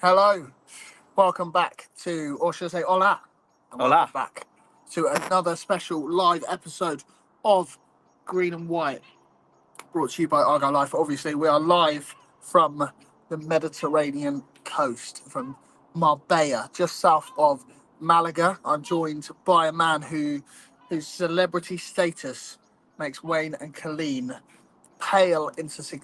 Hello, welcome back to, or should I say hola, and Hola. welcome back to another special live episode of Green and White, brought to you by Argyle Life. Obviously, we are live from the Mediterranean coast, from Marbella, just south of Malaga. I'm joined by a man whose celebrity status makes Wayne and Colleen pale into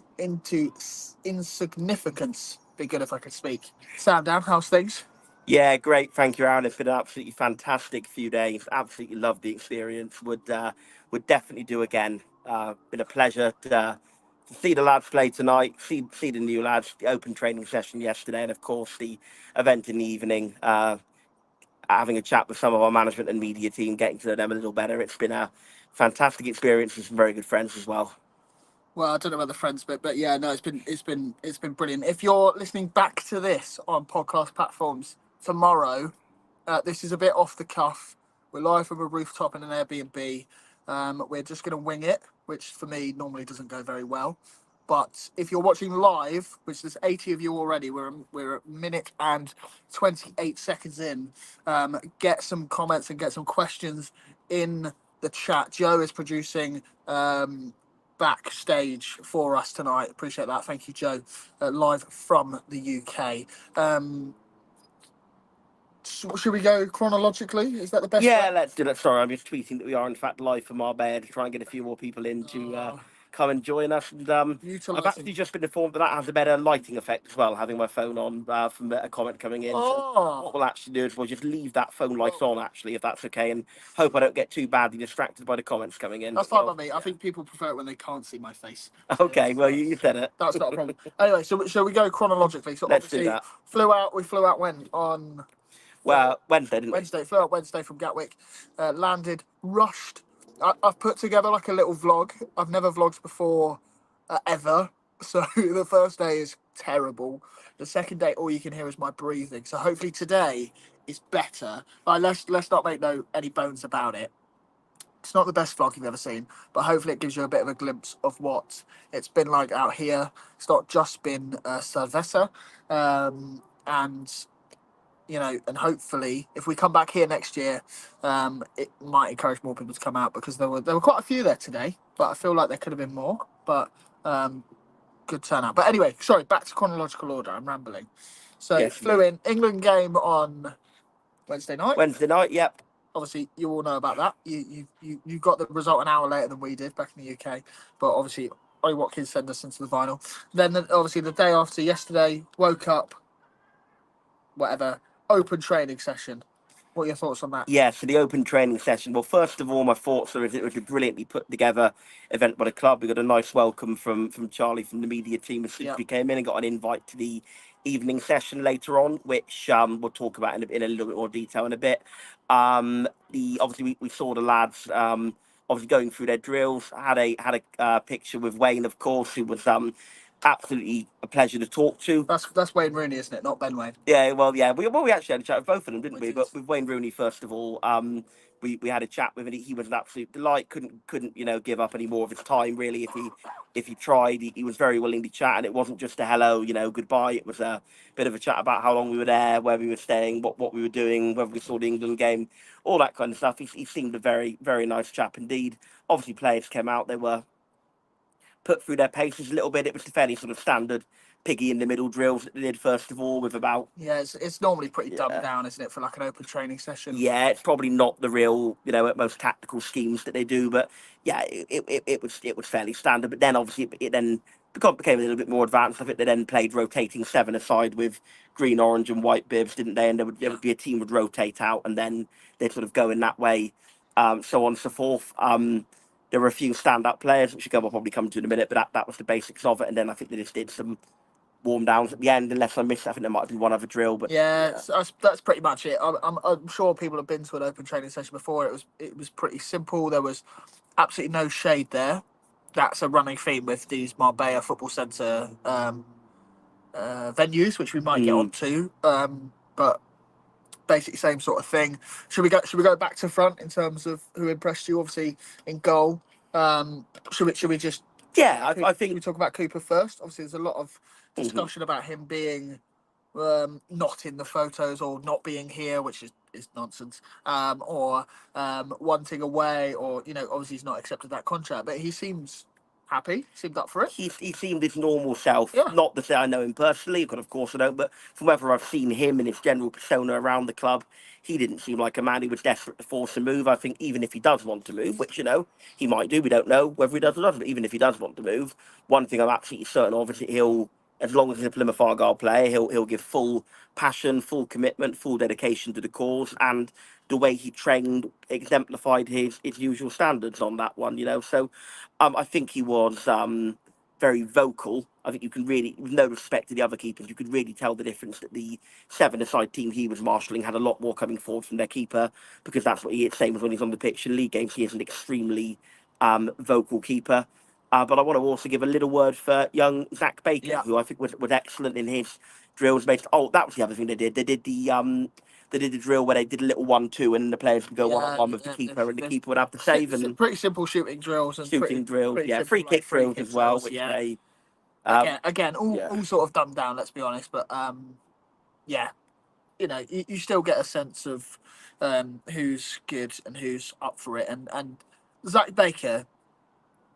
insignificance. Be good if I could speak. Sam, down, how's things? Yeah, great. Thank you, Aaron. It's been an absolutely fantastic few days. Absolutely loved the experience. Would definitely do again. Been a pleasure to see the lads play tonight. See the new lads. The open training session yesterday, and of course the event in the evening. Having a chat with some of our management and media team, getting to know them a little better. It's been a fantastic experience with some very good friends as well. Well, I don't know about the friends bit, but yeah, no, it's been brilliant. If you're listening back to this on podcast platforms tomorrow, this is a bit off the cuff. We're live from a rooftop in an Airbnb. We're just going to wing it, which for me normally doesn't go very well. But if you're watching live, which there's 80 of you already, we're a minute and 28 seconds in. Get some comments and get some questions in the chat. Joe is producing backstage for us tonight. Appreciate that. Thank you, Joe. Live from the UK. Should we go chronologically? Is that the best Yeah, way? let's do that. Sorry, I'm just tweeting that we are in fact live from Marbella to try and get a few more people in to come and join us. And I've actually just been informed that has a better lighting effect as well, having my phone on from a comment coming in. So what we'll actually do is we'll just leave that phone light on, actually, if that's okay, and hope I don't get too badly distracted by the comments coming in. That's fine by me. I think people prefer it when they can't see my face. Okay, well, you said it. That's not a problem. Anyway, so shall we go chronologically? So Let's do obviously that. we flew out when? On Wednesday, didn't we? Wednesday, flew out Wednesday from Gatwick, landed, rushed. I've put together like a little vlog. I've never vlogged before, ever. So the first day is terrible. The second day, all you can hear is my breathing. So hopefully today is better. Let's not make any bones about it. It's not the best vlog you've ever seen, but hopefully it gives you a bit of a glimpse of what it's been like out here. It's not just been cerveza, and and hopefully if we come back here next year, it might encourage more people to come out, because there were quite a few there today, but I feel like there could have been more. But good turnout. But anyway, sorry, back to chronological order. I'm rambling. So Yes, flew in England game on Wednesday night. Wednesday night, yep. Obviously, you all know about that. You got the result an hour later than we did back in the UK, but obviously Ollie Watkins sent us into the final. Then obviously the day after yesterday, woke up, whatever, open training session. What are your thoughts on that? Yeah, so the open training session. Well, first of all, my thoughts are it was a brilliantly put together event by the club. We got a nice welcome from Charlie from the media team as soon as we came in, and got an invite to the evening session later on, which we'll talk about in a little bit more detail in a bit. Obviously we saw the lads obviously going through their drills. Had a picture with Wayne, of course, who was absolutely a pleasure to talk to. That's Wayne Rooney, isn't it? Not Ben Wayne. Yeah, well, yeah. We actually had a chat with both of them, didn't we? But with Wayne Rooney, first of all, we had a chat with him. He was an absolute delight. Couldn't give up any more of his time, really. If he tried, he was very willing to chat, and it wasn't just a hello, goodbye. It was a bit of a chat about how long we were there, where we were staying, what we were doing, whether we saw the England game, all that kind of stuff. He seemed a very, very nice chap indeed. Obviously, players came out. They were put through their paces a little bit. It was the fairly sort of standard piggy in the middle drills that they did first of all, with about it's normally pretty dumbed down, isn't it, for like an open training session? Yeah, it's probably not the real most tactical schemes that they do, but yeah, it was fairly standard. But then obviously it then became a little bit more advanced. I think they then played rotating seven aside with green, orange, and white bibs, didn't they? And there would be a team would rotate out, and then they'd sort of go in that way, so on and so forth. There were a few stand-up players, which we'll probably come to in a minute, but that was the basics of it. And then I think they just did some warm downs at the end, unless I missed. I think there might have been one other drill, but that's pretty much it. I'm sure people have been to an open training session before. It was pretty simple. There was absolutely no shade there. That's a running theme with these Marbella Football Centre venues, which we might get onto. But basically same sort of thing. Should we go back to front in terms of who impressed you? Obviously in goal. Should we just I think we talk about Cooper first? Obviously there's a lot of discussion about him being not in the photos or not being here, which is nonsense, or wanting away, or obviously he's not accepted that contract, but he seems happy, seemed up for it. He seemed his normal self. Yeah. Not to say I know him personally, because of course I don't, but from whether I've seen him and his general persona around the club, he didn't seem like a man who was desperate to force a move. I think even if he does want to move, which he might do, we don't know whether he does or doesn't. But even if he does want to move, one thing I'm absolutely certain of is that he'll, as long as he's a Plymouth Argyle player, he'll give full passion, full commitment, full dedication to the cause, and the way he trained exemplified his usual standards on that one. So I think he was very vocal. I think you can really, with no respect to the other keepers, you could really tell the difference that the seven-a-side team he was marshalling had a lot more coming forward from their keeper, because that's what he is, same as when he's on the pitch in league games. He is an extremely vocal keeper. But I want to also give a little word for young Zach Baker, who I think was excellent in his drills. That was the other thing they did. They did the drill where they did a little 1-2, and the players would go one-on-one with the keeper, and the keeper would have to save. And pretty simple shooting drills and shooting drills, pretty simple, free kick drills as well, which they again all sort of dumbed down. Let's be honest, but you still get a sense of who's good and who's up for it, and Zach Baker.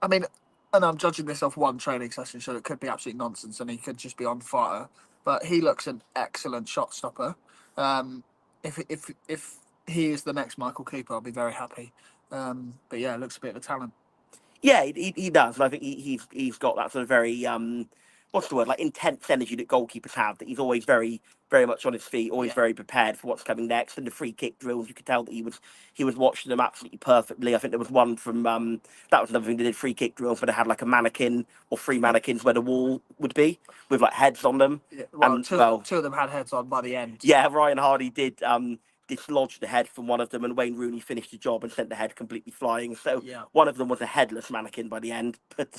I mean, and I'm judging this off one training session, so it could be absolute nonsense, and he could just be on fire. But he looks an excellent shot stopper. If he is the next Michael Cooper, I'll be very happy. But yeah, looks a bit of a talent. Yeah, he does, and I think he's got that sort of very what's the word, like intense energy that goalkeepers have. That he's always very much on his feet, always very prepared for what's coming next. And the free kick drills, you could tell that he was watching them absolutely perfectly. I think there was one from that was another thing they did, free kick drills, where they had like a mannequin or three mannequins where the wall would be with like heads on them. Yeah, well, two of them had heads on by the end. Yeah, Ryan Hardy did dislodge the head from one of them, and Wayne Rooney finished the job and sent the head completely flying. So one of them was a headless mannequin by the end, but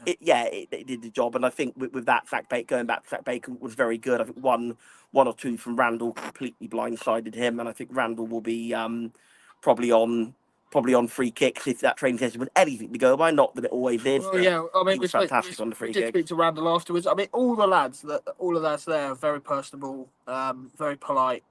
it did the job. And I think with that, going back to Zach Baker was very good. I think one or two from Randall completely blindsided him, and I think Randall will be probably on free kicks if that training session was anything to go by. Not that it always is. Well, yeah, I mean, he was fantastic on the free kick. We did speak to Randall afterwards. I mean, all the lads there are very personable, very polite.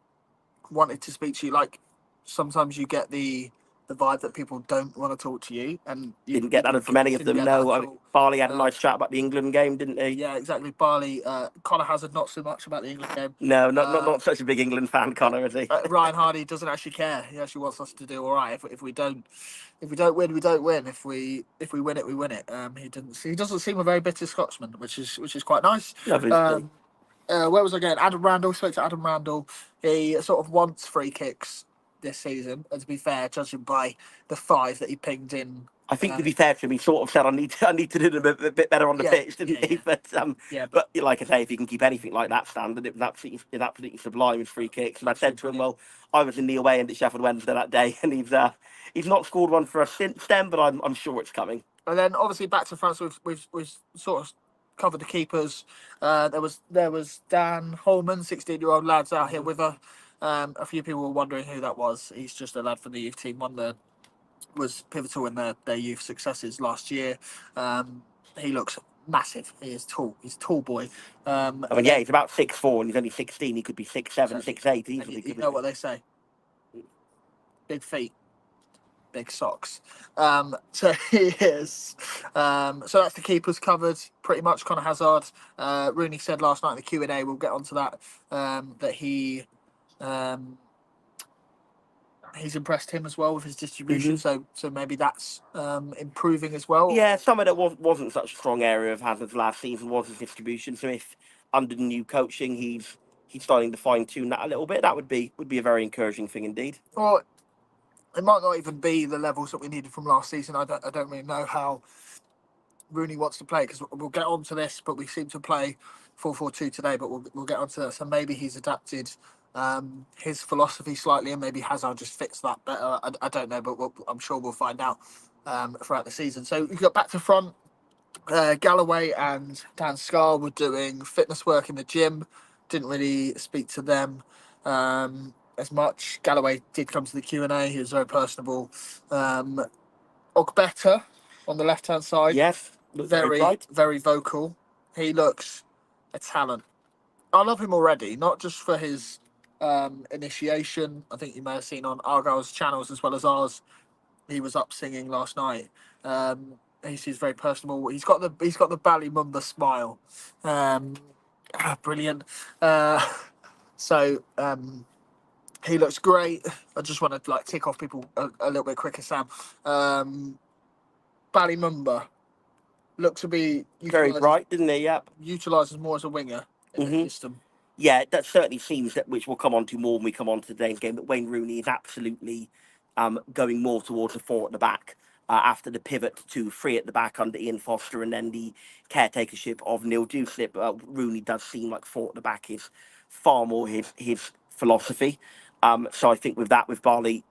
Wanted to speak to you. Like, sometimes you get the vibe that people don't want to talk to you, and you didn't get that from any of them. No, Barley had a nice chat about the England game, didn't he? Yeah, exactly. Barley, Connor Hazard, not so much about the England game. No, not such a big England fan, Connor, is he? Ryan Hardy doesn't actually care. He actually wants us to do all right. If we don't win, we don't win. If we win it, we win it. He doesn't seem a very bitter Scotsman, which is quite nice. Where was I going? Adam Randall. Spoke to Adam Randall. He sort of wants free kicks this season, and to be fair, judging by the 5 that he pinged in, I think to be fair to him, he sort of said, "I need to do them a bit better on the pitch," didn't he? But but like I say, if he can keep anything like that standard, it was absolutely sublime with free kicks. And I said to him, "Well, I was in the away end at Sheffield Wednesday that day, and he's not scored one for us since then, but I'm sure it's coming." And then obviously back to France, we've sort of covered the keepers. There was Dan Holman, 16-year-old lads out here with her. A few people were wondering who that was. He's just a lad from the youth team. Was pivotal in their youth successes last year. He looks massive. He is tall. He's a tall boy. I mean, he's about 6'4", and he's only 16. He could be 6'7", 6'8". Easily. You know what they say? Big feet, big socks. So he is. So that's the keepers covered pretty much. Connor Hazard. Rooney said last night in the Q&A, we'll get onto that, that he he's impressed him as well with his distribution. So maybe that's improving as well. Yeah, something that wasn't such a strong area of Hazard's last season was his distribution. So if under the new coaching he's starting to fine tune that a little bit, that would be a very encouraging thing indeed. Well, it might not even be the levels that we needed from last season. I don't really know how Rooney wants to play, because we'll get on to this, but we seem to play 4-4-2 today, but we'll get on to that. So maybe he's adapted his philosophy slightly, and maybe Hazard just fits that better. I don't know, but I'm sure we'll find out throughout the season. So we got back to front. Galloway and Dan Scarr were doing fitness work in the gym. Didn't really speak to them as much. Galloway did come to the Q&A. He was very personable. Ogbeta on the left-hand side. Yes. Very vocal. He looks a talent. I love him already, not just for his initiation. I think you may have seen on Argyle's channels as well as ours. He was up singing last night. He seems very personable. He's got the Ballymumba smile. Brilliant. So he looks great. I just want to like tick off people a little bit quicker, Sam. Ballymumba looked to be Very bright, didn't he? Yep. Utilised more as a winger in the system. Yeah, that certainly seems that, which we'll come on to more when we come on to today's game, that Wayne Rooney is absolutely going more towards a 4 at the back after the pivot to 3 at the back under Ian Foster and then the caretakership of Neil Dewslip. Rooney does seem like 4 at the back is far more his philosophy. So I think with Barley,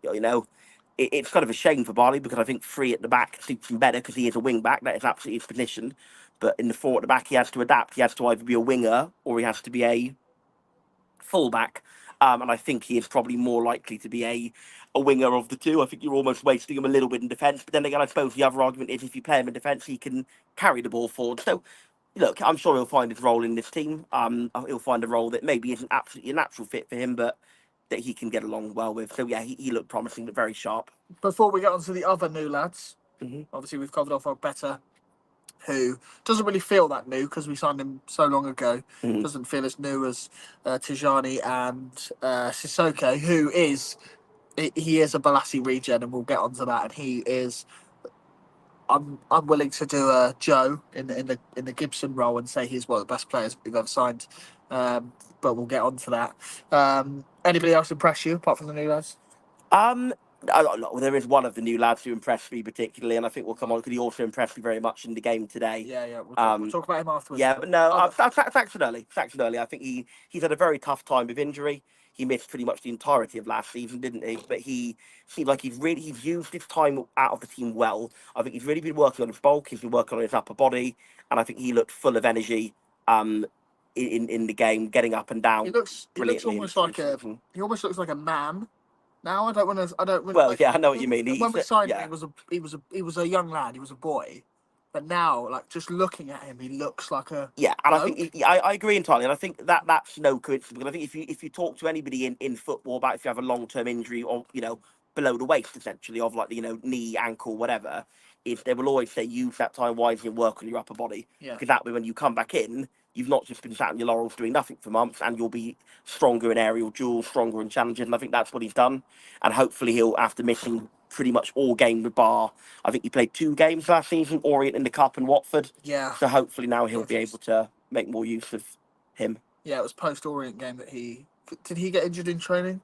it's kind of a shame for Barley because I think 3 at the back suits him better because he is a wing back. That is absolutely his position. But in the 4 at the back, he has to adapt. He has to either be a winger or he has to be a fullback, and I think he is probably more likely to be a winger of the two. I think you're almost wasting him a little bit in defence, but then again, I suppose the other argument is if you play him in defence, he can carry the ball forward. So, look, I'm sure he'll find his role in this team. He'll find a role that maybe isn't absolutely a natural fit for him, but that he can get along well with. So, yeah, he looked promising, but very sharp. Before we get on to the other new lads, obviously we've covered off our better, who doesn't really feel that new because we signed him so long ago. Doesn't feel as new as Tijani and Sissoko, who is he is a Balassi regen, and we'll get onto that. And he is. I'm willing to do a Joe in the Gibson role and say he's one of the best players we've ever signed. But we'll get onto that. Anybody else impress you apart from the new lads? There is one of the new lads who impressed me particularly, and I think we'll come on because he also impressed me very much in the game today. Yeah. We'll talk about him afterwards. Yeah, but no, Saxon Early. I think he's had a very tough time with injury. He missed pretty much the entirety of last season, didn't he? But he seems like he's used his time out of the team well. I think he's really been working on his bulk. He's been working on his upper body, and I think he looked full of energy. In the game, getting up and down. He looks almost like he almost looks like a man. Now I don't really. Well, yeah, I know what you mean. When we signed him, he was a young lad. He was a boy. But now, like just looking at him, he looks like a and I think I agree entirely, and I think that's no coincidence. Because I think if you talk to anybody in football about if you have a long-term injury or below the waist essentially of like knee, ankle, whatever, is they will always say use that time wisely and work on your upper body. Because that way when you come back in, you've not just been sat on your laurels doing nothing for months, and you'll be stronger in aerial duels, stronger in challenges, and I think that's what he's done. And hopefully he'll, after missing pretty much all game with Bar, I think he played 2 games last season, Orient in the Cup and Watford. Yeah. So hopefully now he'll be able to make more use of him. Yeah, it was post-Orient game that did he get injured in training?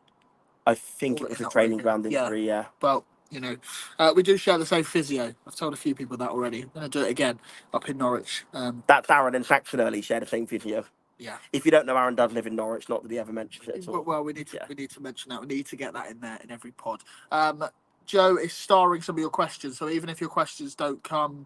I think it was a training ground injury, yeah. Well, we do share the same physio. I've told a few people that already. I'm going to do it again up in Norwich. That's Aaron and Saxon Early share the same physio. Yeah. If you don't know, Aaron does live in Norwich. Not that he ever mentions it at all. Well, we need to mention that. We need to get that in there in every pod. Joe is starring some of your questions, so even if your questions don't come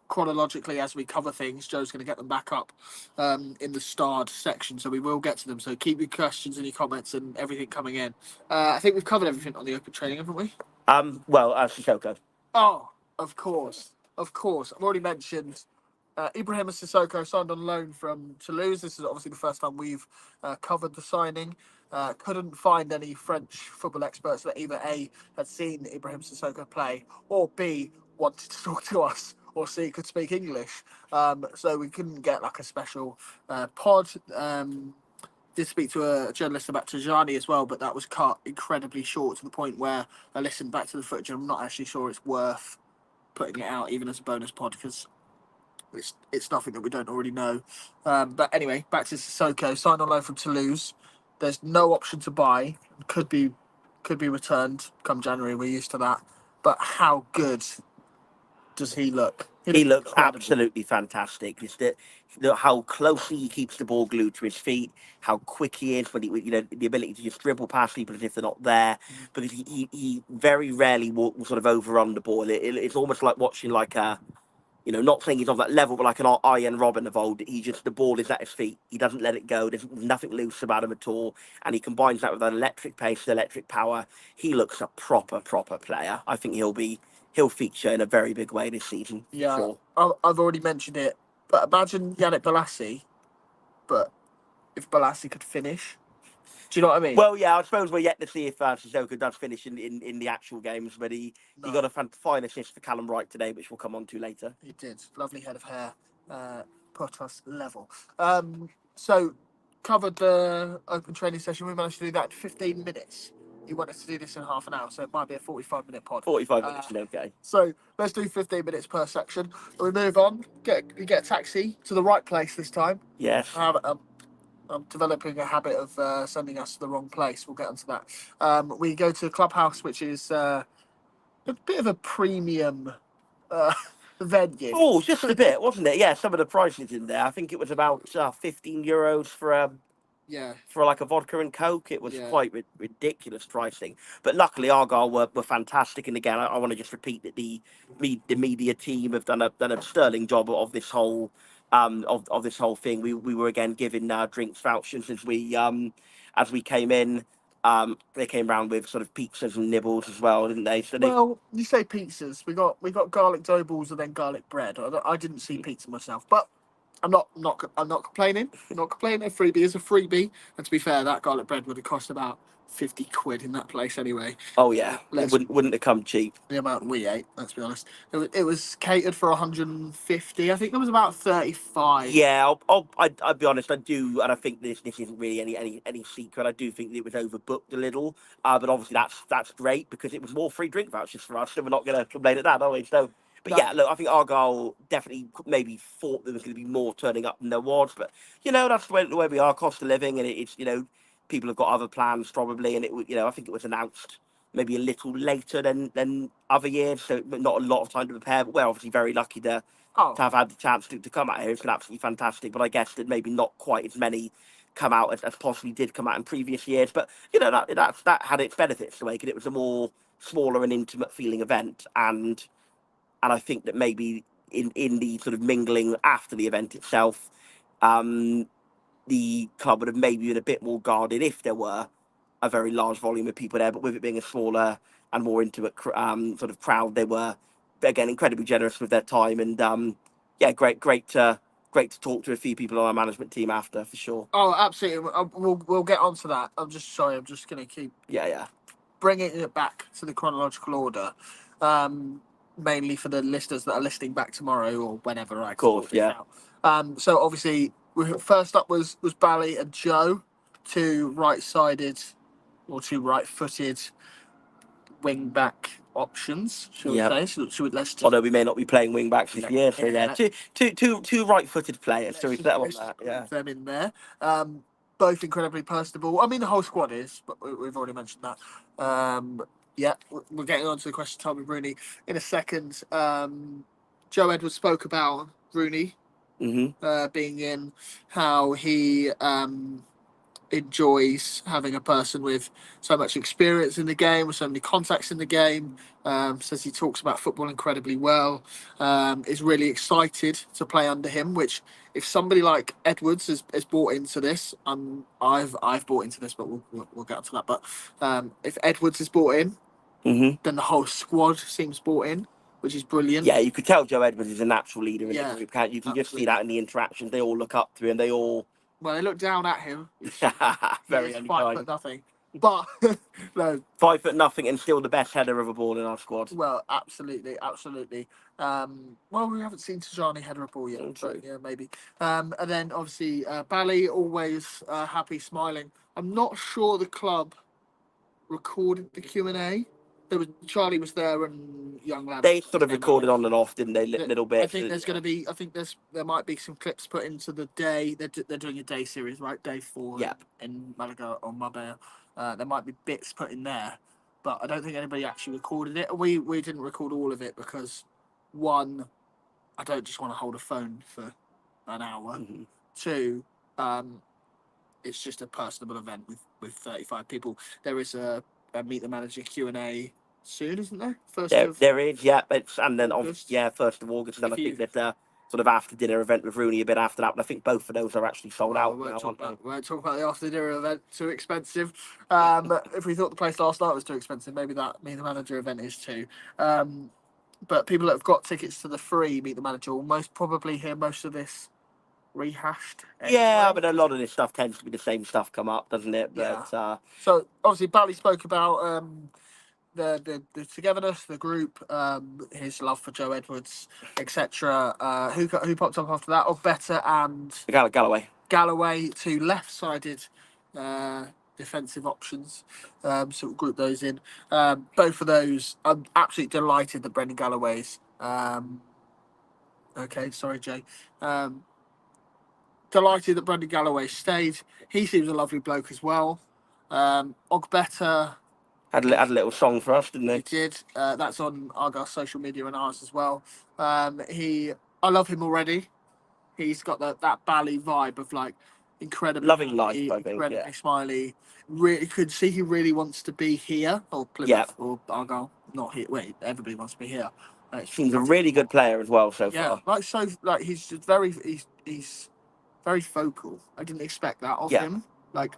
chronologically as we cover things, Joe's going to get them back up in the starred section, so we will get to them. So keep your questions and your comments and everything coming in. I think we've covered everything on the open training, haven't we? Sissoko. Oh, of course. I've already mentioned Ibrahim Sissoko signed on loan from Toulouse. This is obviously the first time we've covered the signing. Couldn't find any French football experts that either A, had seen Ibrahim Sissoko play, or B, wanted to talk to us, or C, could speak English. So we couldn't get like a special pod. Did speak to a journalist about Tijani as well, but that was cut incredibly short to the point where I listened back to the footage and I'm not actually sure it's worth putting it out even as a bonus pod because it's nothing that we don't already know. But anyway, back to Sissoko, signed on loan from Toulouse. There's no option to buy. Could be returned come January. We're used to that. But how good does he look? He looks absolutely fantastic. Just how closely he keeps the ball glued to his feet, how quick he is when the ability to just dribble past people as if they're not there. Because he very rarely will sort of overrun the ball. It's almost like watching like a. Not saying he's on that level, but like an Ian Robin of old, the ball is at his feet. He doesn't let it go. There's nothing loose about him at all. And he combines that with an electric pace, electric power. He looks a proper player. I think he'll feature in a very big way this season. Yeah, sure. I've already mentioned it, but imagine Yannick Balassi, but if Balassi could finish. Do you know what I mean? Well, yeah, I suppose we're yet to see if Sissoko does finish in the actual games, but he got a fine assist for Callum Wright today, which we'll come on to later. He did. Lovely head of hair. Put us level. So, covered the open training session. We managed to do that in 15 minutes. You want us to do this in half an hour, so it might be a 45-minute pod. 45 minutes, okay. So, let's do 15 minutes per section. We move on. You get a taxi to the right place this time. Yes. I'm developing a habit of sending us to the wrong place. We'll get onto that. We go to Clubhouse, which is a bit of a premium venue. Oh, just a bit, wasn't it? Yeah, some of the prices in there. I think it was about €15 for like a vodka and Coke. It was quite ridiculous pricing. But luckily, Argyle were fantastic. And again, I want to just repeat that the media team have done a sterling job of this whole of this whole thing. We were again given drinks vouchers as we came in. They came round with sort of pizzas and nibbles as well, didn't they? So well, you say pizzas. We got garlic dough balls and then garlic bread. I didn't see pizza myself, but I'm not complaining. A freebie is a freebie, and to be fair, that garlic bread would have cost about 50 quid in that place anyway. Oh yeah, it wouldn't have come cheap. The amount we ate, let's be honest. It was catered for 150. I think there was about 35. Yeah, I'll be honest. I do, and I think this isn't really any secret. I do think that it was overbooked a little, but obviously that's great because it was more free drink vouchers for us, so we're not going to complain at that, are we? So. But yeah, look, I think Argyle definitely maybe thought there was going to be more turning up than there was. But, that's the way we are, cost of living. And it's, people have got other plans probably. And, I think it was announced maybe a little later than other years. So not a lot of time to prepare. But we're obviously very lucky to have had the chance to come out here. It's been absolutely fantastic. But I guess that maybe not quite as many come out as possibly did come out in previous years. But, that had its benefits to make it. It was a more smaller and intimate feeling event. And I think that maybe in the sort of mingling after the event itself, the club would have maybe been a bit more guarded if there were a very large volume of people there. But with it being a smaller and more intimate sort of crowd, they were, again, incredibly generous with their time. And, great to talk to a few people on our management team after, for sure. Oh, absolutely. We'll get onto that. I'm just going to keep bringing it back to the chronological order. Mainly for the listeners that are listening back tomorrow or whenever I call it out. So obviously, first up was Bally and Joe, two right-footed wing back options. Should we say? Although we may not be playing wing backs this year, so two right-footed players. So we settle on that. Yeah, them in there. Both incredibly personable. I mean, the whole squad is, but we've already mentioned that. Yeah, we're getting on to the question of Tommy Rooney in a second. Joe Edwards spoke about Rooney being in, how he enjoys having a person with so much experience in the game, with so many contacts in the game. Says he talks about football incredibly well. Is really excited to play under him, which if somebody like Edwards has bought into this, I've bought into this, but we'll get onto that. But if Edwards is bought in, then the whole squad seems bought in, which is brilliant. Yeah, you could tell Joe Edwards is a natural leader in the group. You can just see that in the interactions. They all look up to him. They look down at him. Very unkind. 5 foot nothing. But no, 5 foot nothing, and still the best header of a ball in our squad. Well, absolutely. Well, we haven't seen Tajani header a ball yet, but yeah, maybe. And then obviously Bally, always happy, smiling. I'm not sure the club recorded the Q&A. Charlie was there and young lad. They sort of recorded on and off, didn't they? Little bit. I think there's going to be. I think there might be some clips put into the day. They're doing a day series, right? Day 4. In Malaga or Marbella. There might be bits put in there, but I don't think anybody actually recorded it. We didn't record all of it because, one, I don't just want to hold a phone for an hour. 2, it's just a personable event with 35 people. There is a Meet the Manager Q&A soon, isn't there? There is, yeah. And then, 1st of August. And I think there's a sort of after-dinner event with Rooney a bit after that. But I think both of those are actually sold out. We won't talk about the after-dinner event. Too expensive. If we thought the place last night was too expensive, maybe that Meet the Manager event is too. But people that have got tickets to the free Meet the Manager will most probably hear most of this rehashed. Yeah, Anyway. but a lot of this stuff tends to be the same stuff come up, doesn't it? But so obviously, Bally spoke about the togetherness, the group, his love for Joe Edwards, etc. Who popped up after that? Better and Galloway. Galloway, two left-sided defensive options. So we'll group those in. Both of those, I'm absolutely delighted that Brendan Galloway's. Okay, sorry, Jay. Delighted that Brendan Galloway stayed. He seems a lovely bloke as well. Better. Had a little song for us, didn't he? He did. That's on Argyle's social media and ours as well. I love him already. He's got that Bally vibe of like incredibly loving life, I think. Incredibly smiley. Really could see he really wants to be here or Plymouth or Argyle. Not here. Wait, everybody wants to be here. He's a really good player as well so far. He's just very he's very vocal. I didn't expect that of him. I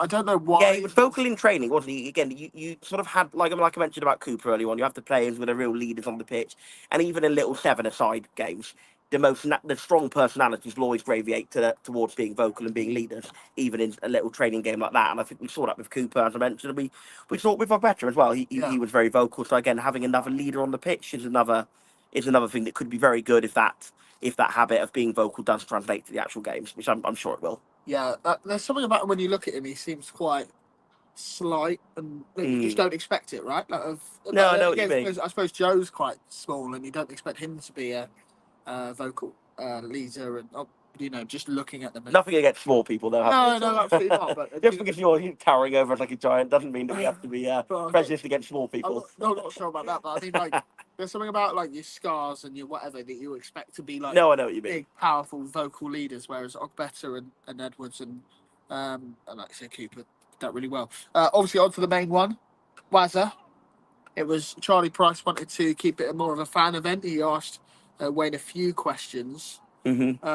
don't know why. Yeah, he was vocal in training, wasn't he? Again, you sort of had, like I mentioned about Cooper earlier on, you have the players with the real leaders on the pitch, and even in little seven-a-side games, the strong personalities will always gravitate towards being vocal and being leaders, even in a little training game like that. And I think we saw that with Cooper, as I mentioned. We saw it with Better as well. He was very vocal. So again, having another leader on the pitch is another thing that could be very good if that habit of being vocal does translate to the actual games, which I'm sure it will. Yeah, there's something about him when you look at him. He seems quite slight, and you just don't expect it, right? I know what you mean. I suppose Joe's quite small, and you don't expect him to be a vocal leader, and just looking at them. Nothing against small people, though. No, absolutely not. But just because you're towering over like a giant doesn't mean that we have to be prejudiced against small people. I'm not sure about that, but I think there's something about like your scars and your whatever that you expect to be like. No, I know what you mean. Big, powerful vocal leaders, whereas Better and Edwards and like I said, Cooper that really well. Obviously, on to the main one, Wazza. It was Charlie Price wanted to keep it more of a fan event. He asked Wayne a few questions. Mm-hmm.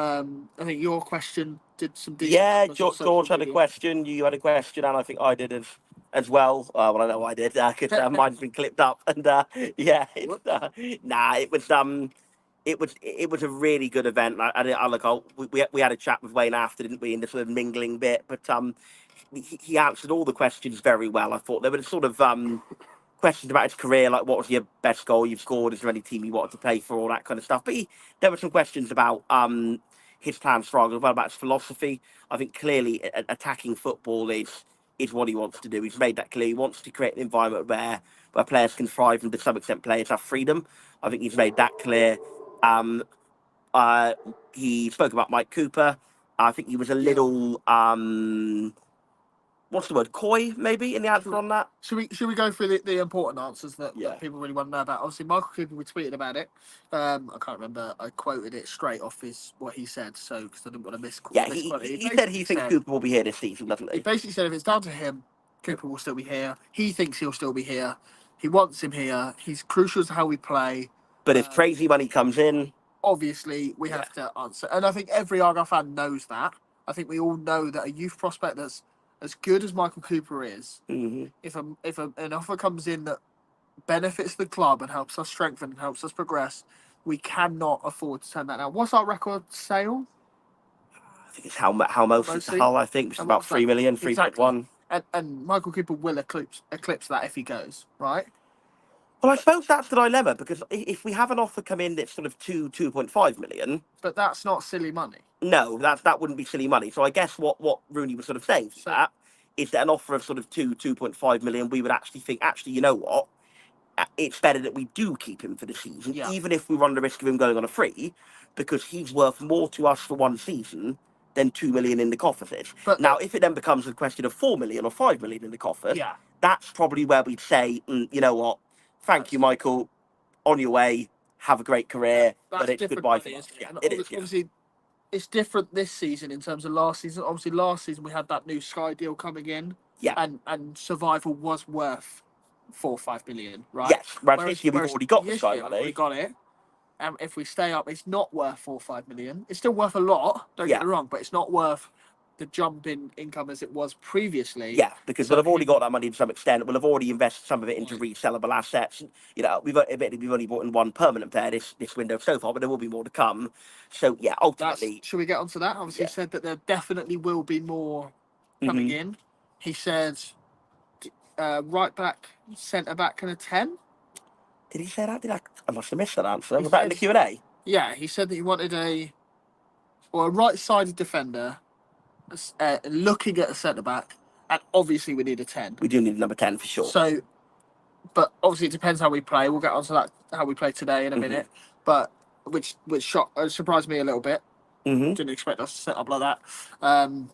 I think your question did some. Yeah, George had a question. You had a question, and I think I did as well. Well, I know I did because mine's been clipped up, and it was a really good event. We had a chat with Wayne after, didn't we, in the sort of mingling bit, but he answered all the questions very well. I thought there were sort of questions about his career, like what was your best goal you've scored, is there any team you wanted to play for, all that kind of stuff. But there were some questions about his plans for Argyle as well, about his philosophy. I think clearly attacking football is what he wants to do. He's made that clear. He wants to create an environment where players can thrive, and to some extent players have freedom. I think he's made that clear. He spoke about Mike Cooper. I think he was a little what's the word, coy maybe in the answer on that. Should we go through the important answers that people really want to know about? Obviously, Michael Cooper, we tweeted about it. I can't remember. I quoted it straight off what he said, so because I didn't want to misquote. Yeah, he said he thinks Cooper will be here this season, doesn't he? He basically said if it's down to him, Cooper will still be here. He thinks he'll still be here. He wants him here. He's crucial to how we play. But if crazy money comes in, obviously we have to answer. And I think every Argyle fan knows that. I think we all know that a youth prospect that's as good as Michael Cooper is, if an offer comes in that benefits the club and helps us strengthen and helps us progress, we cannot afford to turn that down. What's our record sale? I think it's how most it's Hull. I think it's about 3 million, 3.1. And Michael Cooper will eclipse that if he goes, right? Well, I suppose that's the dilemma, because if we have an offer come in that's sort of 2.5 million, but that's not silly money. No, that wouldn't be silly money. So I guess what Rooney was sort of saying to that is that an offer of sort of 2.5 million, we would actually think, you know what? It's better that we do keep him for the season, even if we run the risk of him going on a free, because he's worth more to us for one season than 2 million in the coffers is. But now, if it then becomes a question of 4 million or 5 million in the coffers, that's probably where we'd say, you know what? Thank you, Michael. On your way. Have a great career. But it's goodbye for us. Yeah, it is. Obviously, it's different this season in terms of last season. Obviously, last season we had that new Sky deal coming in. Yeah. And Survival was worth 4 or 5 million, right? Yes. Whereas this year we've already got the Sky money. We got it. If we stay up, it's not worth 4 or 5 million. It's still worth a lot. Don't get me wrong, but it's not worth the jump in income as it was previously. Yeah, because we'll have already got that money to some extent. We'll have already invested some of it into resellable assets. You know, we've only bought in one permanent player this window so far, but there will be more to come. So yeah, ultimately, should we get onto that? Obviously, he said that there definitely will be more coming in. He said right back, centre back, and a 10. Did he say that? I must have missed that answer. Was that in the Q&A? Yeah, he said that he wanted a right-sided defender, looking at a centre back, and obviously we need a 10. We do need a number 10 for sure. So, but obviously it depends how we play. We'll get onto that how we play today in a minute. But which surprised me a little bit. Didn't expect us to set up like that.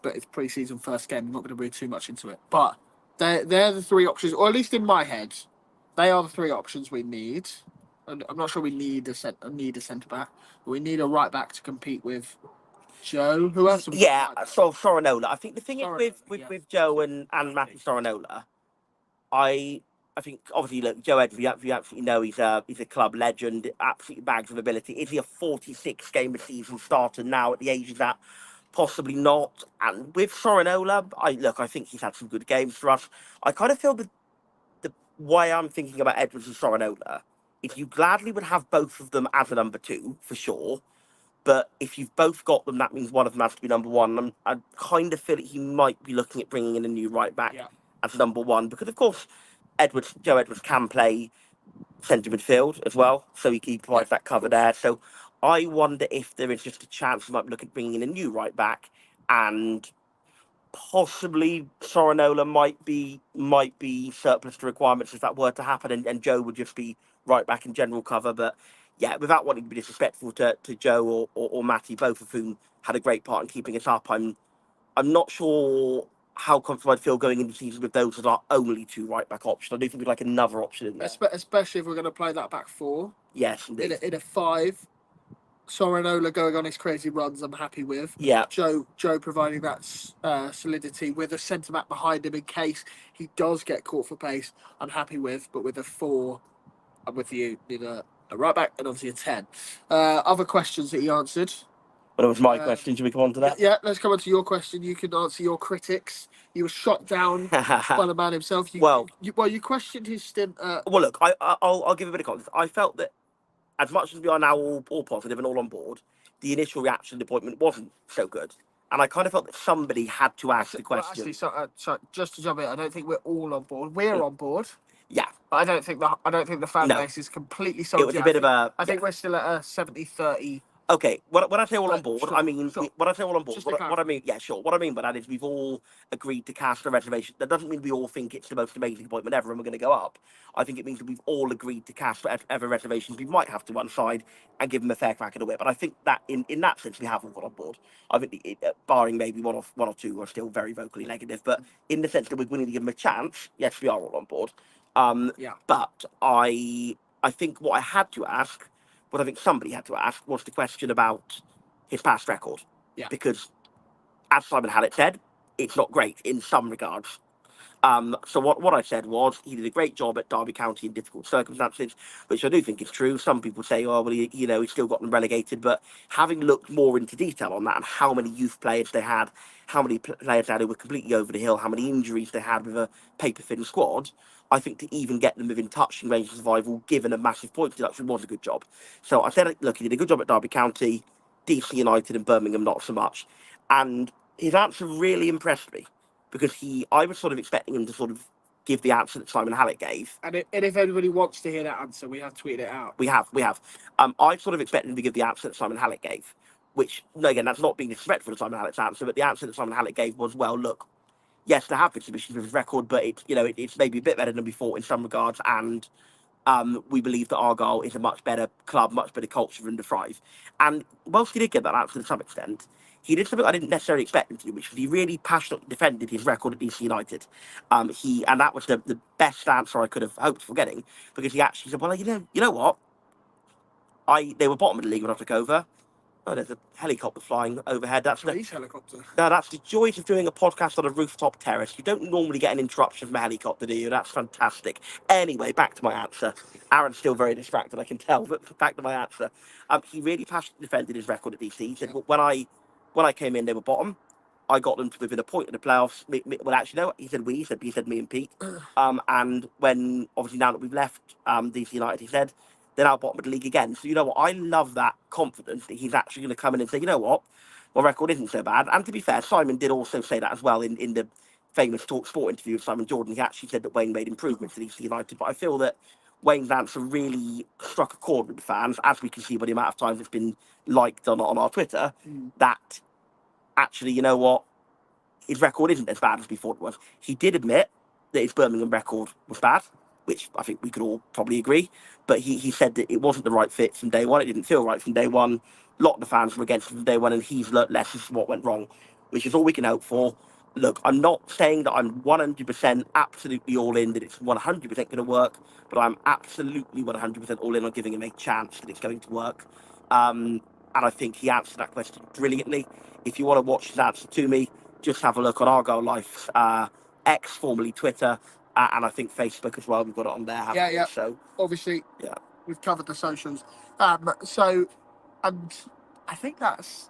But it's pre-season first game. I'm not going to read too much into it. But they're the three options, or at least in my head, they are the three options we need. And I'm not sure we need a centre back, but we need a right back to compete with Joe. Who else? Yeah, so Sorinola. I think the thing is with Joe and Matthew Sorinola, I think obviously look, Joe Edwards, you absolutely know he's a club legend, absolutely bags of ability. Is he a 46 game a season starter now at the age he's at? Possibly not. And with Sorinola, I think he's had some good games for us. I kind of feel the way I'm thinking about Edwards and Sorinola is you gladly would have both of them as a number 2 for sure. But if you've both got them, that means one of them has to be number 1. I kind of feel that he might be looking at bringing in a new right back as number 1 because, of course, Joe Edwards can play centre midfield as well, so he provides that cover there. So I wonder if there is just a chance he might look at bringing in a new right back, and possibly Sorinola might be surplus to requirements if that were to happen, and Joe would just be right back in general cover. But yeah, without wanting to be disrespectful to Joe or Matty, both of whom had a great part in keeping us up, I'm not sure how comfortable I'd feel going into the season with those as our only 2 right back options. I do think we'd like another option in there, especially if we're going to play that back 4. Yes, indeed. In a 5. Sorinola going on his crazy runs, I'm happy with. Yeah. Joe providing that solidity with a centre back behind him in case he does get caught for pace, I'm happy with. But with a 4, I'm with you. Need a right back and obviously a 10. Other questions that he answered. Well, it was my question. Should we come on to that? Yeah, let's come on to your question. You can answer your critics. You were shot down by the man himself. You questioned his stint. Well, look, I'll give a bit of context. I felt that as much as we are now all positive and all on board, the initial reaction to the appointment wasn't so good. And I kind of felt that somebody had to ask the question. Well, actually, so just to jump in, I don't think we're all on board. We're on board. Yeah. But I don't think the fan base is completely sold. It was a bit of a... I think we're still at a 70-30. Okay, when I say all on board, I mean, when I say all on board, what I mean, what I mean by that is we've all agreed to cast a reservation. That doesn't mean we all think it's the most amazing appointment ever and we're going to go up. I think it means that we've all agreed to cast whatever reservations we might have to one side and give them a fair crack at the whip. But I think that in that sense, we have all got on board. I think, barring maybe one or two who are still very vocally negative, but in the sense that we're willing to give them a chance, yes, we are all on board. But I think what I had to ask, what I think somebody had to ask, was the question about his past record. Yeah. Because, as Simon Hallett said, it's not great in some regards. So what I said was he did a great job at Derby County in difficult circumstances, which I do think is true. Some people say, oh, well, he's still got them relegated. But having looked more into detail on that and how many youth players they had, how many players they had who were completely over the hill, how many injuries they had with a paper-thin squad, I think to even get them within touching range of survival, given a massive point deduction, was a good job. So I said, look, he did a good job at Derby County, DC United and Birmingham not so much. And his answer really impressed me, because I was sort of expecting him to sort of give the answer that Simon Hallett gave. And if anybody wants to hear that answer, we have tweeted it out. We have. I sort of expected him to give the answer that Simon Hallett gave, which, again, that's not being disrespectful to Simon Hallett's answer, but the answer that Simon Hallett gave was, well, look, yes, there have been some issues with his record, but it's maybe a bit better than we thought in some regards, and we believe that Argyle is a much better club, much better culture than the Thrive. And whilst he did get that answer to some extent, he did something I didn't necessarily expect him to do, which was he really passionately defended his record at DC United. And that was the best answer I could have hoped for getting, because he actually said, well, you know what? They were bottom of the league when I took over. Oh, there's a helicopter flying overhead. That's helicopter. No, that's the joys of doing a podcast on a rooftop terrace. You don't normally get an interruption from a helicopter, do you? That's fantastic. Anyway, back to my answer. Aaron's still very distracted, I can tell, but back to my answer. He really passionately defended his record at DC. He said, well, when I came in, they were bottom. I got them to within a point of the playoffs. Well, actually, no, he said we. He said me and Pete. And when, obviously, now that we've left DC United, he said, they're now bottom of the league again. So, you know what? I love that confidence that he's actually going to come in and say, you know what? My record isn't so bad. And to be fair, Simon did also say that as well in the famous Talk Sport interview with Simon Jordan. He actually said that Wayne made improvements to DC United. But I feel that Wayne's answer really struck a chord with the fans, as we can see by the amount of times it's been liked on our Twitter, that actually, you know what, his record isn't as bad as we thought it was. He did admit that his Birmingham record was bad, which I think we could all probably agree, but he said that it wasn't the right fit from day one. It didn't feel right from day one. A lot of the fans were against him from day one, and he's learnt lessons from what went wrong, which is all we can hope for. Look, I'm not saying that I'm 100% absolutely all in, that it's 100% going to work, but I'm absolutely 100% all in on giving him a chance that it's going to work. And I think he answered that question brilliantly. If you want to watch his answer to me, just have a look on Argyle Life's X, formerly Twitter, and I think Facebook as well. We've got it on there. Yeah. So obviously, yeah, we've covered the socials. And I think that's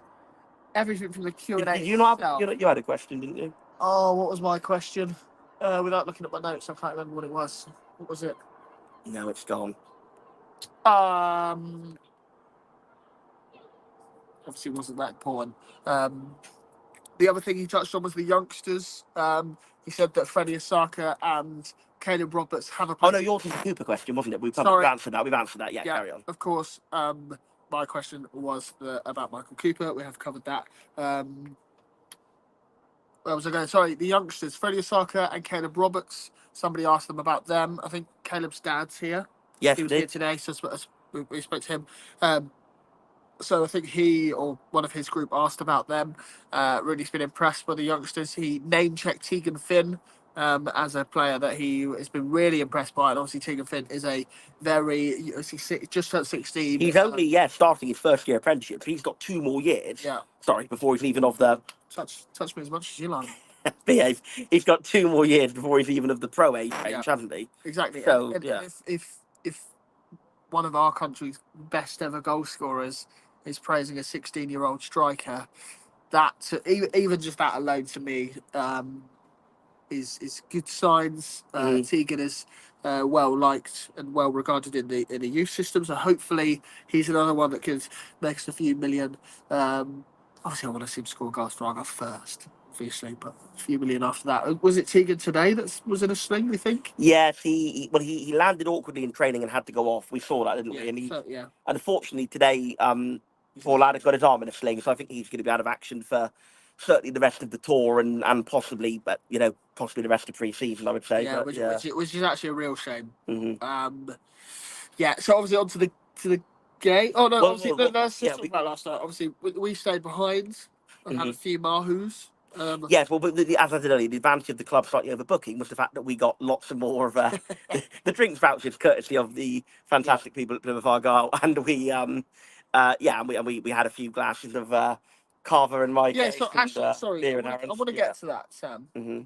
everything from the Q&A. Did you not have, you had a question, didn't you? Oh, what was my question? Without looking at my notes, I can't remember what it was. What was it? No, it's gone. Obviously wasn't that important. The other thing he touched on was the youngsters. He said that Freddie Osaka and Caleb Roberts have a... Oh, no, yours was a Cooper question, wasn't it? We've answered that. We've answered that. Yeah, carry on. Of course. My question was about Michael Cooper. We have covered that. Where was I going? Sorry, the youngsters, Freddie Osaka and Caleb Roberts. Somebody asked them about them. I think Caleb's dad's here. Yes, he was here today, so we spoke to him. So I think he or one of his group asked about them. Really been impressed by the youngsters. He name-checked Tegan Finn as a player that he has been really impressed by. And obviously Tegan Finn is a very... just turned 16. He's only, starting his first year apprenticeship. He's got 2 more years. Yeah. Sorry, before he's even of the... Touch me as much as you like. He's got 2 more years before he's even of the pro age range, hasn't he? Exactly. So, and if one of our country's best ever goal scorers is praising a 16-year-old striker, that even just that alone to me is good signs. Tegan is well liked and well regarded in the youth system, so hopefully he's another one that could make us a few million. Obviously, I want to see him score goals for Argyle first, obviously, but a few million after that. Was it Tegan today that was in a sling, we think? Yes, he landed awkwardly in training and had to go off. We saw that, didn't we? And unfortunately today, poor lad has got his arm in a sling, so I think he's going to be out of action for certainly the rest of the tour and possibly, but possibly the rest of pre-season, I would say. Yeah, but, which is actually a real shame. Mm-hmm. So obviously on to the game. Oh no, let's just talk we, about last night. Obviously we stayed behind and had a few mahoos. Yes, well, but as I said earlier, the advantage of the club slightly overbooking was the fact that we got lots and more of the drinks vouchers, courtesy of the fantastic people at Plymouth Argyle, and we had a few glasses of Carver and Mike. Yeah, so actually, sorry, beer I want to get to that, Sam. Mm-hmm.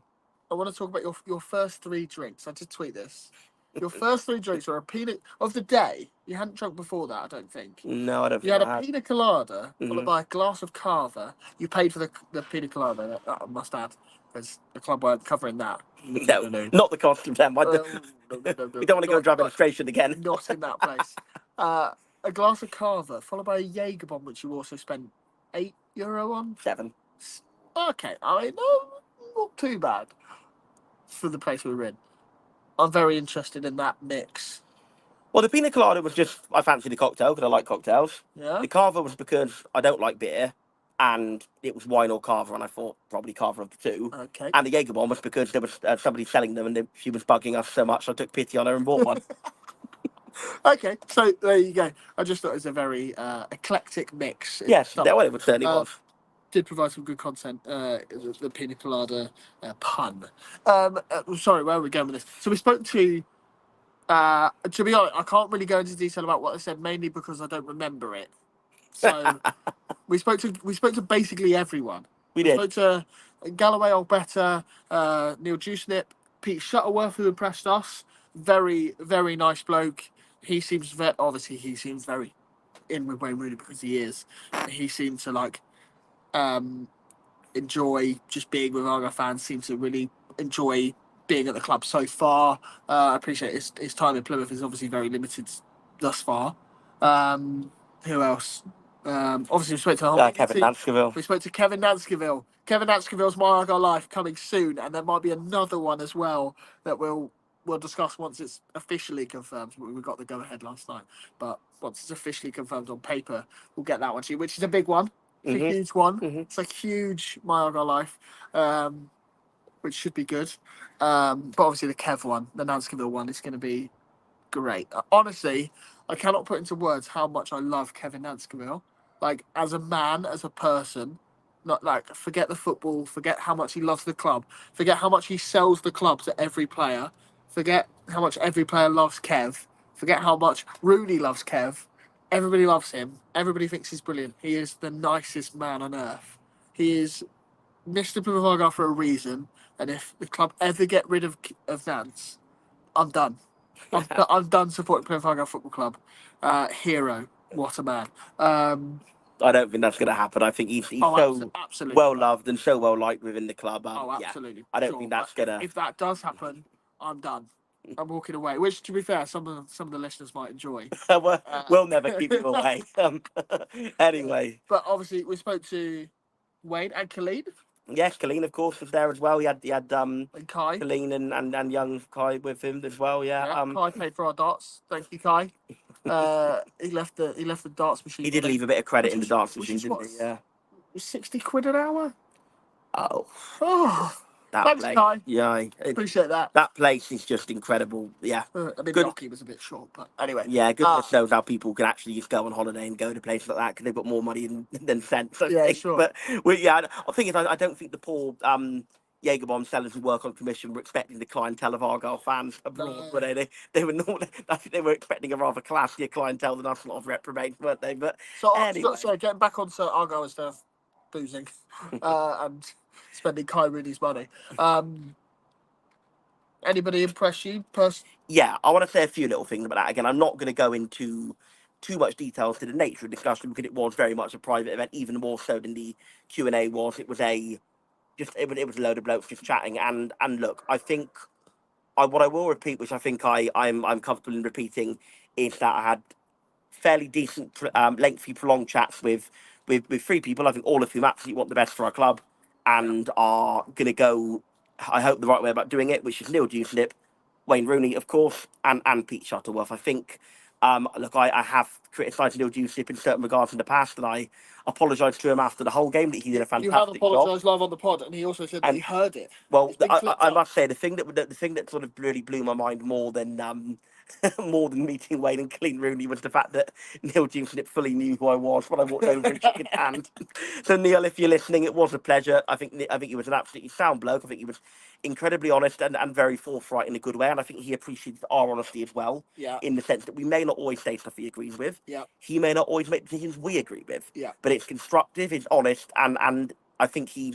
I want to talk about your first 3 drinks. I did tweet this. Your first 3 drinks were a pina of the day. You hadn't drunk before that, I don't think. No, I don't. You had a pina colada followed by a glass of Carver. You paid for the pina colada. I must add, because the club weren't covering that. No, not the cost of them. No. We don't want to go drive illustration again. Not in that place. A glass of Carver followed by a Jaeger bomb, which you also spent €8 on. 7. Okay, I mean, no, not too bad for the place we were in. I'm very interested in that mix. Well, the pina colada was just, I fancied the cocktail because I like cocktails. Yeah. The Carver was because I don't like beer, and it was wine or Carver, and I thought probably Carver of the 2. Okay. And the Jaeger bomb was because there was somebody selling them, and she was bugging us so much, I took pity on her and bought one. Okay, so there you go. I just thought it was a very eclectic mix. Yes, it certainly was. Did provide some good content, the pina colada pun. Sorry, where are we going with this? So we spoke to be honest, I can't really go into detail about what I said, mainly because I don't remember it. So we spoke to basically everyone. We spoke to Galloway Olbetter, Neil Juicenip, Pete Shuttleworth, who impressed us. Very, very nice bloke. He seems very in with Wayne Rooney because he is. He seemed to enjoy just being with Argyle fans. Seems to really enjoy being at the club so far. I appreciate his time in Plymouth is obviously very limited thus far. Who else? Obviously, we spoke to Kevin Danskeville. We spoke to Kevin Danskeville. Kevin Danskeville's My Argyle Life coming soon, and there might be another one as well that we'll discuss once it's officially confirmed. We got the go ahead last night, but once it's officially confirmed on paper, we'll get that one to you, which is a big one. It's a huge one. It's a huge My Argyle Life, which should be good. But obviously the Kev one, the Danskeville one, is going to be great. Honestly, I cannot put into words how much I love Kevin Danskeville. Like, as a man, as a person, not like, forget the football, forget how much he loves the club, forget how much he sells the club to every player, forget how much every player loves Kev, forget how much Rooney loves Kev. Everybody loves him. Everybody thinks he's brilliant. He is the nicest man on earth. He is Mr. Plymouth Argyle for a reason, and if the club ever get rid of Nance, I'm done. I'm done supporting Plymouth Argyle Football Club. Hero, what a man. I don't think that's going to happen. I think he's so absolutely well loved and so well liked within the club. Absolutely. I don't think that's going to. If that does happen, I'm done. I'm walking away. Which, to be fair, some of the listeners might enjoy. We'll never give you away. Anyway. But obviously, we spoke to Wayne and Colleen. Yes, Colleen, of course, was there as well. He had and Kai. Colleen and young Kai with him as well. Yeah. Kai paid for our darts. Thank you, Kai. He left the darts machine. He did leave a bit of credit in the darts machine, didn't he? Yeah. 60 quid an hour. Oh. Thanks, place. Kai. Yeah, appreciate that. That place is just incredible. Yeah. I mean, Rocky was a bit short, but anyway. Yeah, goodness knows how people can actually just go on holiday and go to places like that because they've got more money than sense. Sure. But the thing is, I don't think the poor Jägerbomb sellers who work on commission were expecting the clientele of Argyle fans abroad, were they? They were not. I think they were expecting a rather classier clientele than us lot of reprobates, weren't they? But anyway. So getting back on to Argyle and stuff, boozing, and spending Kai Rooney's money. Anybody impress you? Yeah, I want to say a few little things about that. Again, I'm not going to go into too much details to the nature of the discussion because it was very much a private event, even more so than the Q&A was. It was it was a load of blokes just chatting. And look, I think what I will repeat, which I think I'm comfortable in repeating, is that I had fairly decent, lengthy, prolonged chats with three people. I think all of whom absolutely want the best for our club and are going to go, I hope, the right way about doing it, which is Neil Dewsnip, Wayne Rooney, of course, and Pete Shuttleworth. I think, look, I have criticised Neil Dewsnip in certain regards in the past, and I apologised to him after the whole game that he did a fantastic job. You have apologised live on the pod, and he also said that he heard it. Well, I must say the thing that sort of really blew my mind more than more than meeting Wayne and Colleen Rooney was the fact that Neil Dewsnip fully knew who I was when I walked over and shook his hand. So Neil, if you're listening, it was a pleasure. I think he was an absolutely sound bloke. I think he was incredibly honest and very forthright in a good way, and I think he appreciated our honesty as well. Yeah. In the sense that we may not always say stuff he agrees with. Yeah. He may not always make decisions we agree with. Yeah. But it's constructive, it's honest, and I think he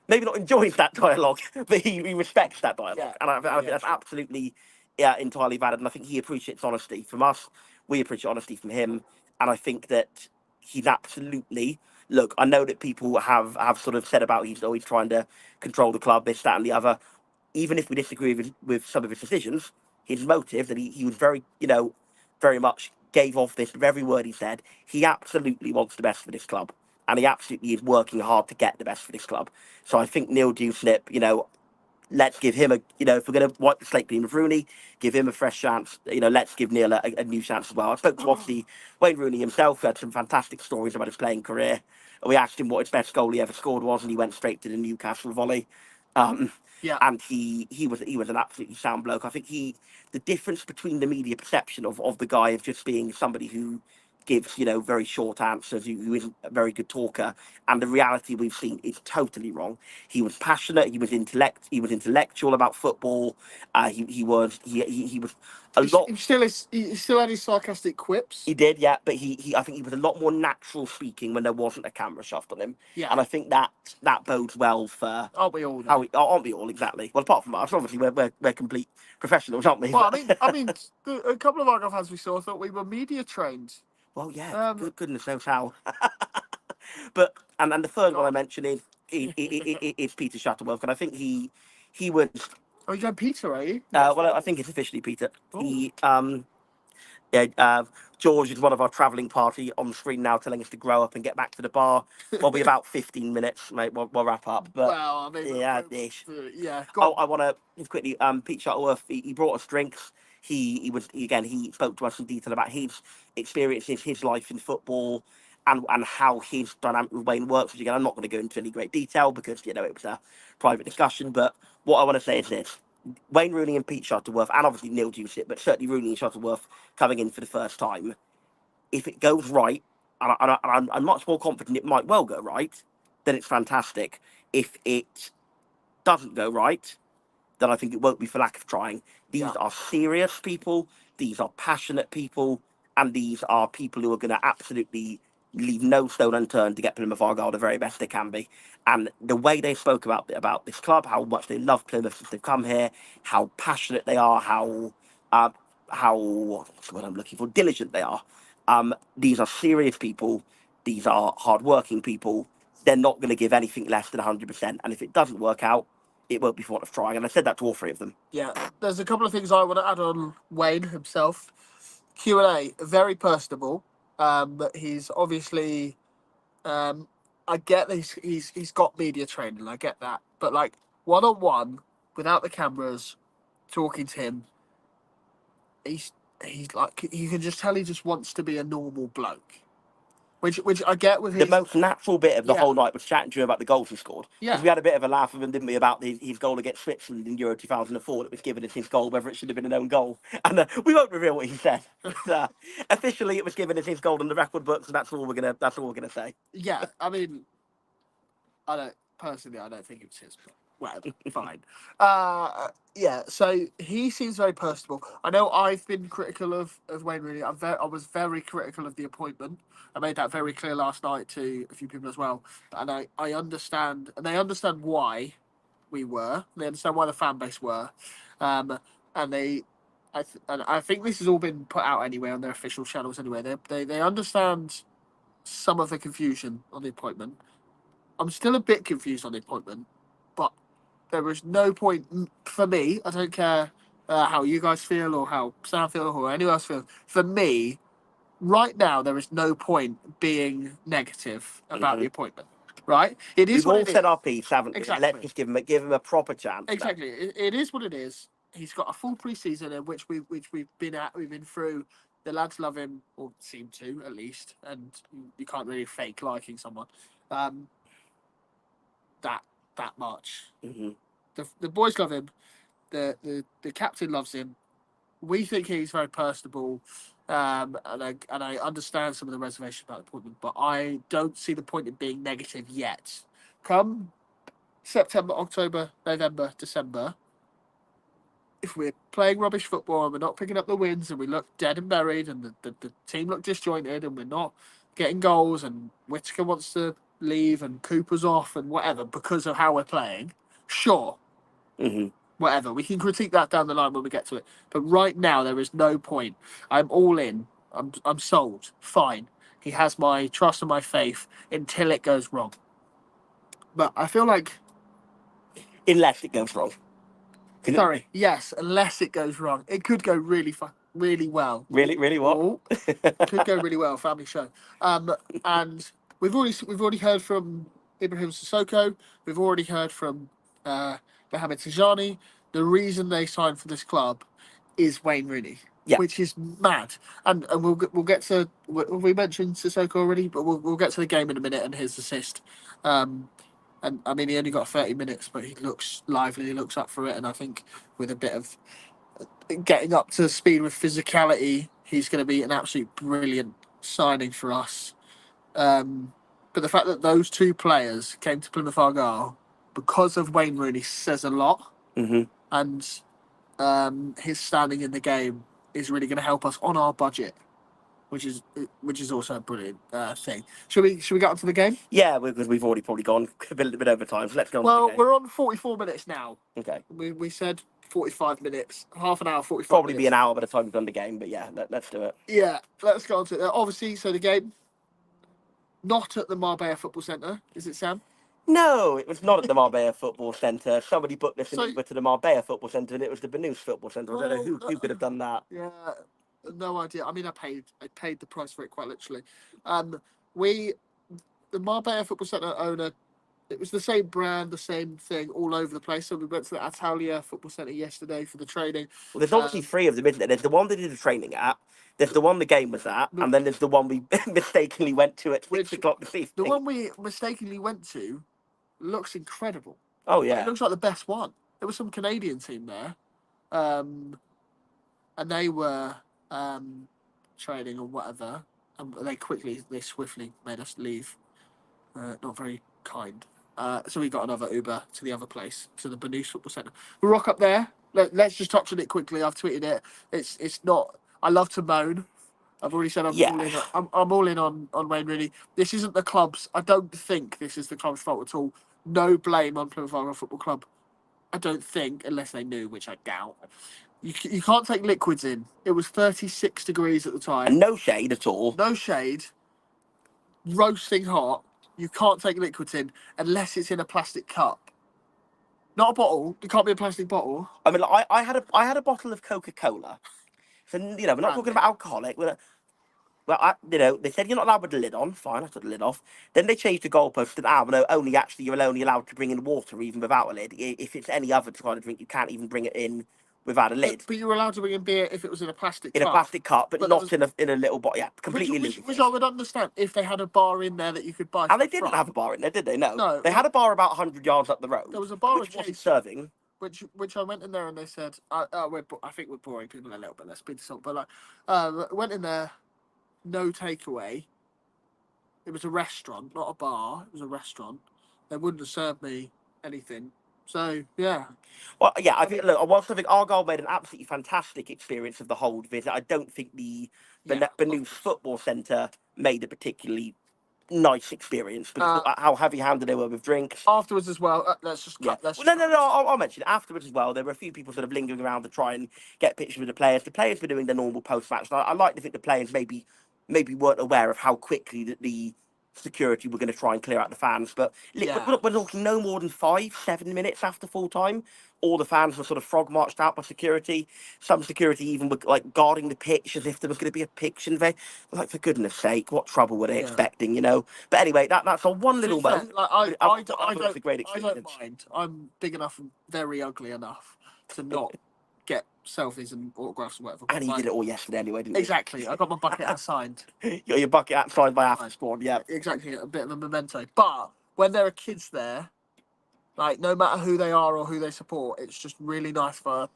maybe not enjoys that dialogue, but he respects that dialogue. Yeah. And I think that's absolutely entirely valid. And I think he appreciates honesty from us. We appreciate honesty from him. And I think that he's absolutely... Look, I know that people have sort of said about he's always trying to control the club, this, that and the other. Even if we disagree with some of his decisions, his motive that he was very, very much gave off this very word he said. He absolutely wants the best for this club. And he absolutely is working hard to get the best for this club. So I think Neil Dewsnip, let's give him if we're going to wipe the slate clean with Rooney, give him a fresh chance. Let's give Neil a new chance as well. I spoke to, obviously, Wayne Rooney himself, who had some fantastic stories about his playing career. We asked him what his best goal he ever scored was, and he went straight to the Newcastle volley. And he was an absolutely sound bloke. I think the difference between the media perception of the guy of just being somebody who gives, very short answers, who isn't a very good talker, and the reality we've seen is totally wrong. He was passionate, he was intellectual about football. He was a lot. He still had his sarcastic quips. He did, yeah, but I think he was a lot more natural speaking when there wasn't a camera shoved on him. Yeah. And I think that bodes well for... Aren't we all? Aren't we all, exactly? Well, apart from us, obviously we're complete professionals, aren't we? Well, I mean, a couple of Argyle fans we saw thought we were media trained. Well, yeah, goodness knows how. But and the third one I mentioned is It's Peter Shuttleworth, and I think he was. Oh, you're going Peter, are you? Well, I think it's officially Peter. He Yeah, George is one of our travelling party on the screen now, telling us to grow up and get back to the bar. We'll be about 15 minutes, mate. We'll wrap up. But well, I mean, yeah, dish. Yeah. Go I want to just quickly. Pete Shuttleworth. He brought us drinks. He spoke to us in detail about his experiences, his life in football, and how his dynamic with Wayne works. Which again, I'm not going to go into any great detail because it was a private discussion. But what I want to say is this: Wayne Rooney and Pete Shuttleworth, and obviously Neil Jewett, but certainly Rooney and Shuttleworth coming in for the first time. If it goes right, and I'm much more confident it might well go right, then it's fantastic. If it doesn't go right, then I think it won't be for lack of trying. These are serious people, these are passionate people, and these are people who are going to absolutely leave no stone unturned to get Plymouth Argyle the very best they can be. And the way they spoke about this club, how much they love Plymouth since they've come here, how passionate they are, how what's the word I'm looking for, diligent they are. These are serious people. These are hardworking people. They're not going to give anything less than 100%. And if it doesn't work out, it won't be for want of trying. And I said that to all three of them. Yeah, there's a couple of things I want to add on Wayne himself. Q&A, very personable. He's obviously, I get that he's got media training. I get that, but like one-on-one, without the cameras, talking to him, he's like, you can just tell he just wants to be a normal bloke. Which I get with his... The most natural bit of the whole night was chatting to him about the goals he scored. Because we had a bit of a laugh with him, didn't we, about his goal against Switzerland in Euro 2004 that was given as his goal, whether it should have been an own goal. And we won't reveal what he said. But, officially, it was given as his goal in the record books, and that's all we're gonna say. Yeah, I mean, I don't think it was his, but whatever, fine. Yeah, so he seems very personable. I know I've been critical of Wayne Rooney. I was very critical of the appointment. I made that very clear last night to a few people as well. And I understand, and they understand why we were. They understand why the fan base were. And I think this has all been put out anyway on their official channels anyway. They understand some of the confusion on the appointment. I'm still a bit confused on the appointment, but there was no point for me. I don't care how you guys feel or how Sam feels or anyone else feels. For me, right now, there is no point being negative about the appointment. Right? It is. We've all said our piece, haven't we? Exactly. Let's just give him a proper chance. Exactly. It is what it is. He's got a full preseason in which we've been at. We've been through. The lads love him, or seem to at least, and you can't really fake liking someone. That much. Mm-hmm. The boys love him. The captain loves him. We think he's very personable, and I understand some of the reservations about the appointment, but I don't see the point in being negative yet. Come September, October, November, December, if we're playing rubbish football and we're not picking up the wins and we look dead and buried and the team look disjointed and we're not getting goals and Whittaker wants to leave and Cooper's off and whatever because of how we're playing, sure. Mm-hmm. Whatever. We can critique that down the line when we get to it. But right now, there is no point. I'm all in. I'm sold. Fine. He has my trust and my faith until it goes wrong. But I feel like... Unless it goes wrong. Sorry. Yes, unless it goes wrong. It could go really well. Really what? Oh, could go really well. Family show. And we've already heard from Ibrahim Sissoko. We've already heard from Mohamed Tijani. The reason they signed for this club is Wayne Rooney, which is mad. And we'll get to, we mentioned Sissoko already, but we'll get to the game in a minute and his assist. And I mean, he only got 30 minutes, but he looks lively. He looks up for it, and I think with a bit of getting up to speed with physicality, he's going to be an absolute brilliant signing for us. But the fact that those two players came to Plymouth Argyle because of Wayne Rooney says a lot. Mm-hmm. And his standing in the game is really going to help us on our budget, which is also a brilliant thing. Should we get on to the game? Yeah, because we've already probably gone a bit over time, so let's go on to the game. Well, we're on 44 minutes now. Okay. We said 45 minutes, half an hour, 45 probably minutes. Be an hour by the time we've done the game, but yeah, let's do it. Yeah, let's go on to it. Obviously, so the game, not at the Marbella Football Centre, is it, Sam? No, it was not at the Marbella Football Centre. Somebody booked us an So- Uber to the Marbella Football Centre, and it was the Benoist Football Centre. I don't know who could have done that. Yeah, no idea. I mean, I paid the price for it quite literally. The Marbella Football Centre owner, it was the same brand, the same thing all over the place. So we went to the Italia Football Centre yesterday for the training. Well, there's obviously three of them, isn't there? There's the one they did the training at, there's the one the game was at, and then there's the one we mistakenly went to at 6 o'clock this evening. The one we mistakenly went to looks incredible. Oh, yeah. It looks like the best one. There was some Canadian team there, and they were training or whatever, and they swiftly made us leave. Not very kind. So we got another Uber to the other place, to the Benoist Football Centre. We rock up there. Let's just touch on it quickly. I've tweeted it. It's not. I love to moan. I've already said I'm all in. I'm all in on Wayne Rooney. This isn't the club's. I don't think this is the club's fault at all. No blame on Plymouth Argyle Football Club. I don't think, unless they knew, which I doubt. You can't take liquids in. It was 36 degrees at the time. And no shade at all. No shade. Roasting hot. You can't take liquids in unless it's in a plastic cup. Not a bottle. It can't be a plastic bottle. I mean, I had a bottle of Coca-Cola. So, we're not talking about alcoholic. They said you're not allowed with the lid on. Fine, I took the lid off. Then they changed the goalpost and no, you're only allowed to bring in water even without a lid. If it's any other kind of drink, you can't even bring it in without a lid. But you were allowed to bring in beer if it was in a plastic cup. In a plastic cup, but not in a little bottle. Yeah, completely illegal. Which I would understand if they had a bar in there that you could buy. And they didn't have a bar in there, did they? No. They had a bar about 100 yards up the road. There was a bar which wasn't serving. Which I went in there and they said, I think we're boring people a little bit. Let's be the salt. But went in there, no takeaway. It was a restaurant, not a bar. It was a restaurant. They wouldn't have served me anything. So, yeah. Well, yeah, I think Argyle made an absolutely fantastic experience of the whole visit. I don't think the Benoist Football Centre made a particularly nice experience because how heavy-handed they were with drinks. Afterwards as well, let's just cut. I'll mention it. Afterwards as well, there were a few people sort of lingering around to try and get pictures with the players. The players were doing their normal post-match. I like to think the players maybe weren't aware of how quickly the security were going to try and clear out the fans. But we're talking no more than 5-7 minutes after full time. All the fans were sort of frog marched out by security. Some security even were guarding the pitch as if there was going to be a pitch invade. Like, for goodness sake, what trouble were they expecting? But anyway, that's a one little moment. I don't mind. I'm big enough and very ugly enough to not get selfies and autographs and whatever. And he did it all yesterday anyway, didn't he? Exactly. I got my bucket hat signed. Your bucket hat signed by After Squad, yeah. Exactly, a bit of a memento. But when there are kids there, no matter who they are or who they support, it's just really nice for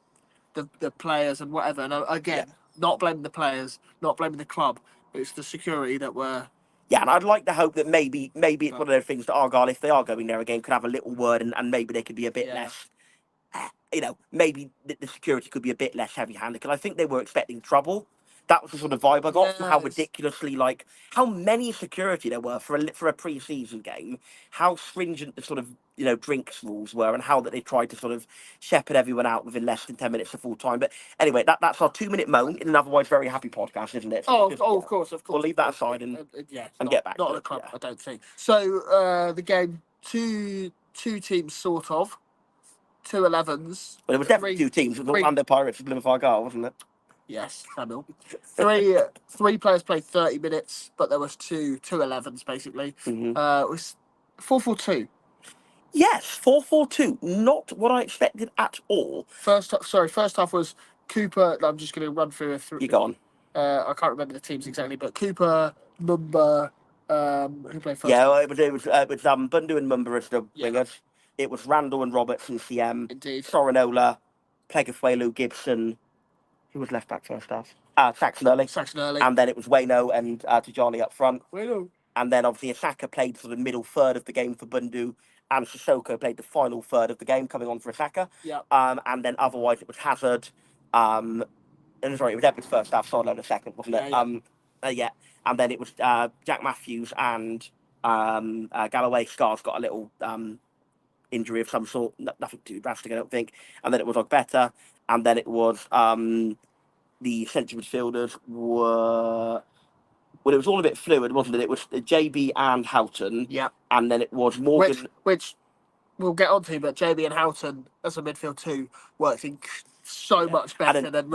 the players and whatever. And again, not blaming the players, not blaming the club. It's the security that were... Yeah, and I'd like to hope that maybe it's one of those things that Argyle, if they are going there again, could have a little word and maybe they could be a bit less... maybe the security could be a bit less heavy-handed, because I think they were expecting trouble. That was the sort of vibe I got from how ridiculously, how many security there were for a pre-season game, how stringent the sort of, drinks rules were, and how that they tried to sort of shepherd everyone out within less than 10 minutes of full time. But anyway, that's our 2-minute moan in an otherwise very happy podcast, isn't it? So of course. We'll leave that aside and get back to it. Not the club, I don't think. So, the game, two teams, sort of. 2 11s. Well, it was definitely 2 teams. It was Orlando Pirates and Plymouth Argyle, wasn't it? Yes, Samuel. Three players played 30 minutes, but there was 2 11s, basically. Mm-hmm. It was 4-4-2. Yes, 4-4-2. Not what I expected at all. First half was Cooper. I'm just going to run through it. You go on. I can't remember the teams exactly, but Cooper, Mumba, who played first? Yeah, it was Bundu and Mumba as the wingers. It was Randall and Roberts and CM. Indeed. Sorinola, Plegafuelu, Gibson. Who was left back first half? Saxon Early. And then it was Wayno and Tajani up front. Wayno. And then obviously Asaka played for the middle third of the game for Bundu, and Sissoko played the final third of the game, coming on for Asaka. Yeah. And then otherwise it was Hazard. It was Edwards first half, Sorlow the second, wasn't it? Yeah. And then it was Jack Matthews and Galloway. Scars got a little injury of some sort, nothing too drastic, I don't think. And then it was Ogbeta, and then it was the central midfielders were Well, it was all a bit fluid, wasn't it? It was JB and Houghton. Yeah. And then it was Morgan. Which we'll get onto, but JB and Houghton as a midfield too works so much better than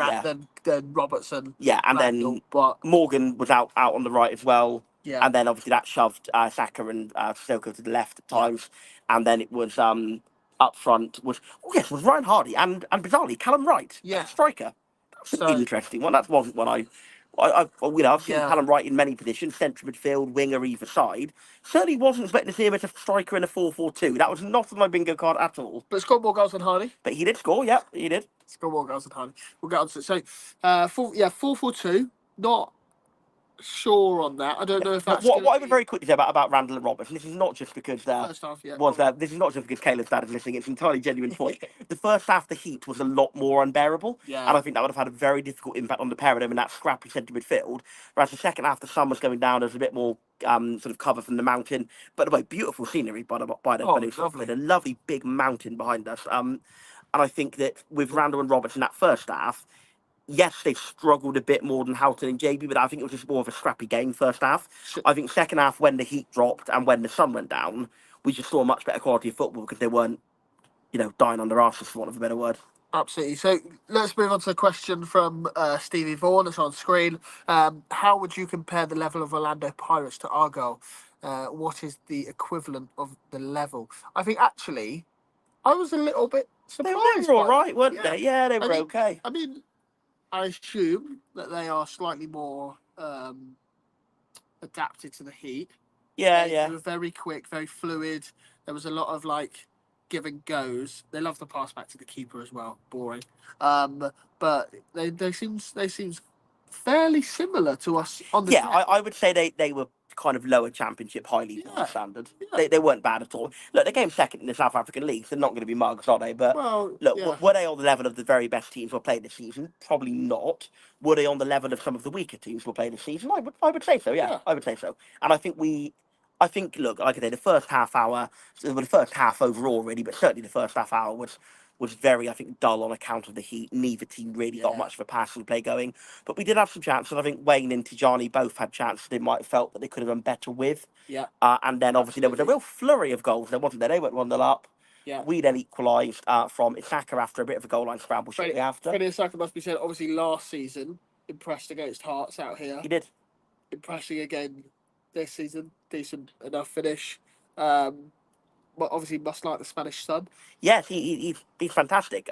Robertson. Yeah, and Randall, then but Morgan was out on the right as well. Yeah. And then obviously that shoved Saka and Sissoko to the left at times. Yeah. And then it was up front was Ryan Hardy and bizarrely Callum Wright, striker. That's an interesting one. That wasn't one I've seen Callum Wright in many positions, central midfield, winger either side. Certainly wasn't expecting to see him as a striker in a 4-4-2. That was not on my bingo card at all. But scored more goals than Hardy. But he did score, yeah, he did. Scored more goals than Hardy. We'll get on to it. So, 4-4-2, not sure on that. I don't know if that's what I would very quickly say about Randall and Roberts, and this is not just because first half, this is not just because Caleb's dad is listening, it's an entirely genuine point. The first half, the heat was a lot more unbearable, and I think that would have had a very difficult impact on the pair of them in that scrappy centre midfield. Whereas the second half, the sun was going down, there's a bit more sort of cover from the mountain. By the way, beautiful scenery by the lovely. A lovely big mountain behind us. And I think that with Randall and Roberts in that first half, yes, they struggled a bit more than Houghton and JB, but I think it was just more of a scrappy game first half. I think second half, when the heat dropped and when the sun went down, we just saw a much better quality of football because they weren't, dying on their arses, for want of a better word. Absolutely. So let's move on to a question from Stevie Vaughan. It's on screen. How would you compare the level of Orlando Pirates to Argyle? What is the equivalent of the level? I think actually, I was a little bit surprised. They were all right, weren't they? Yeah, they were okay. I mean, I assume that they are slightly more adapted to the heat. They were very quick, very fluid. There was a lot of give and goes. They love the pass back to the keeper as well. Boring. But they seem fairly similar to us on the I would say they were kind of lower championship, high league standard. Yeah. They weren't bad at all. Look, they came second in the South African League. They're not going to be mugs, are they? But were they on the level of the very best teams we're playing this season? Probably not. Were they on the level of some of the weaker teams we're playing this season? I would say so. Yeah, I would say so. And I think look, like I said, the first half hour, the first half overall really, but certainly the first half hour was very, I think, dull on account of the heat. Neither team really got much of a passing play going. But we did have some chances. I think Wayne and Tijani both had chances they might have felt that they could have done better with. Yeah. And then obviously there was a real flurry of goals there, wasn't there? They went 1-0 up. Yeah. We then equalised from Isaka after a bit of a goal line scramble shortly after. Freddie Isaka must be said, obviously last season, impressed against Hearts out here. He did. Impressing again this season. Decent enough finish. But obviously must like the Spanish sun. Yes, he's fantastic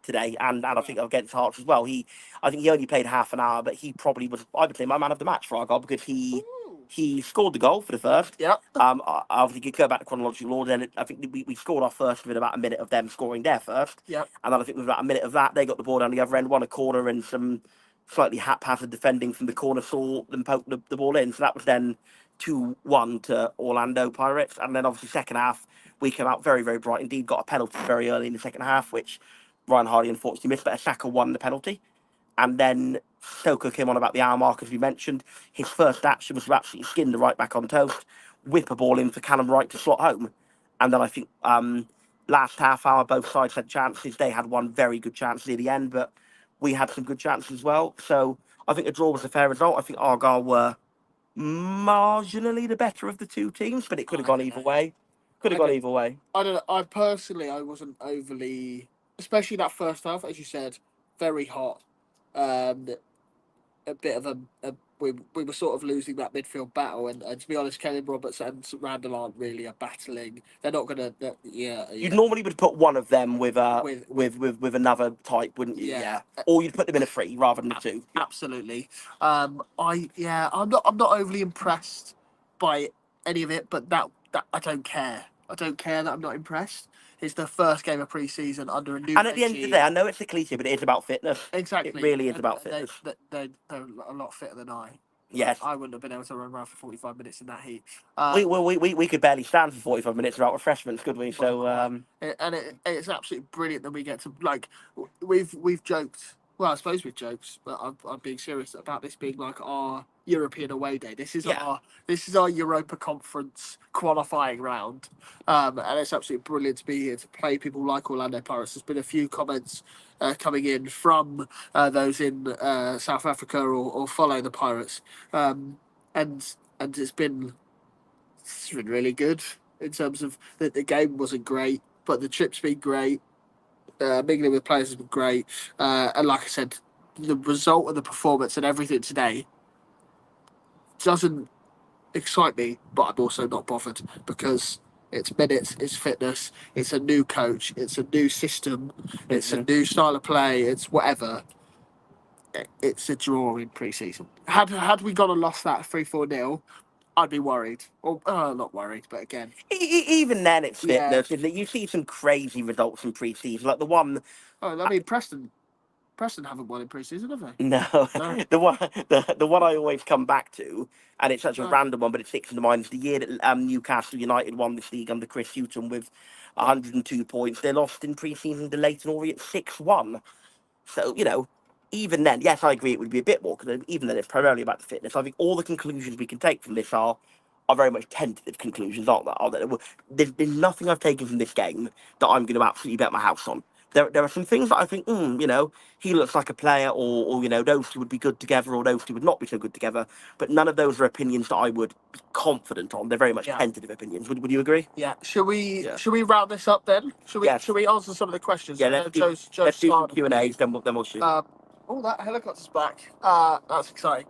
today, and I think against Hearts as well. I think he only played half an hour, but he probably was, I would say, my man of the match for Argyle because he scored the goal for the first. Yeah. Obviously, you go back to chronological order, and I think we scored our first within about a minute of them scoring their first. Yeah. And then I think with about a minute of that, they got the ball down the other end, won a corner, and some slightly haphazard defending from the corner saw them poke the ball in. So that was then 2-1 to Orlando Pirates. And then obviously second half, we came out very, very bright indeed, got a penalty very early in the second half, which Ryan Hardy unfortunately missed, but Saka won the penalty. And then Stoker came on about the hour mark, as we mentioned. His first action was to absolutely skin the right back on toast, whip a ball in for Callum Wright to slot home. And then I think last half hour, both sides had chances. They had one very good chance near the end, but we had some good chances as well. So I think a draw was a fair result. I think Argyle were marginally the better of the two teams, but it could have gone either way. I don't know. I wasn't overly, especially that first half, as you said, very hot. A bit of we were sort of losing that midfield battle, and to be honest, Caleb Roberts and Randall aren't really battling. They're not gonna. You'd normally would put one of them with another type, wouldn't you? Yeah. Or you'd put them in a free rather than the two. Absolutely. I'm not overly impressed by any of it, but that I don't care. I don't care that I'm not impressed. It's the first game of pre-season under a new. And at the end of the day, I know it's a cliche, but it is about fitness. Exactly. It really is about fitness. They're a lot fitter than I. Yes. I wouldn't have been able to run around for 45 minutes in that heat. We could barely stand for 45 minutes without refreshments, could we? So it's absolutely brilliant that we get to we've joked. Well, I suppose we've joked, but I'm being serious about this being like our European away day. This is our Europa Conference qualifying round, and it's absolutely brilliant to be here to play people like Orlando Pirates. There's been a few comments coming in from those in South Africa or follow the Pirates, and it's been really good in terms of the game wasn't great, but the trip's been great. Mingling with players has been great, and like I said, the result of the performance and everything today doesn't excite me, but I'm also not bothered because it's minutes, it's fitness, it's a new coach, it's a new system, it's a new style of play, it's whatever. It's a draw in pre-season. Had we gone and lost that 3-4-0, I'd be worried. Or not worried, but again, Even then, it's Yeah. fitness. Isn't it? You see some crazy results in pre-season, like the one. oh, I mean, Preston haven't won in pre-season, have they? No, No. the one I always come back to, and it's such a No. random one, but it sticks in the mind. Is the year that Newcastle United won this league under Chris Hughton with 102 points. They lost in pre-season to Leyton Orient 6-1. So, even then, yes, I agree it would be a bit more, because even then it's primarily about the fitness. I think all the conclusions we can take from this are very much tentative conclusions, aren't they? There's nothing I've taken from this game that I'm going to absolutely bet my house on. There are some things that I think, he looks like a player, or those two would be good together, or those two would not be so good together. But none of those are opinions that I would be confident on. They're very much tentative opinions. Would you agree? Yeah. Should we round this up then? Should we answer some of the questions? Yeah, let's do some Q&As, then we'll shoot. Oh, that helicopter's back. That's exciting.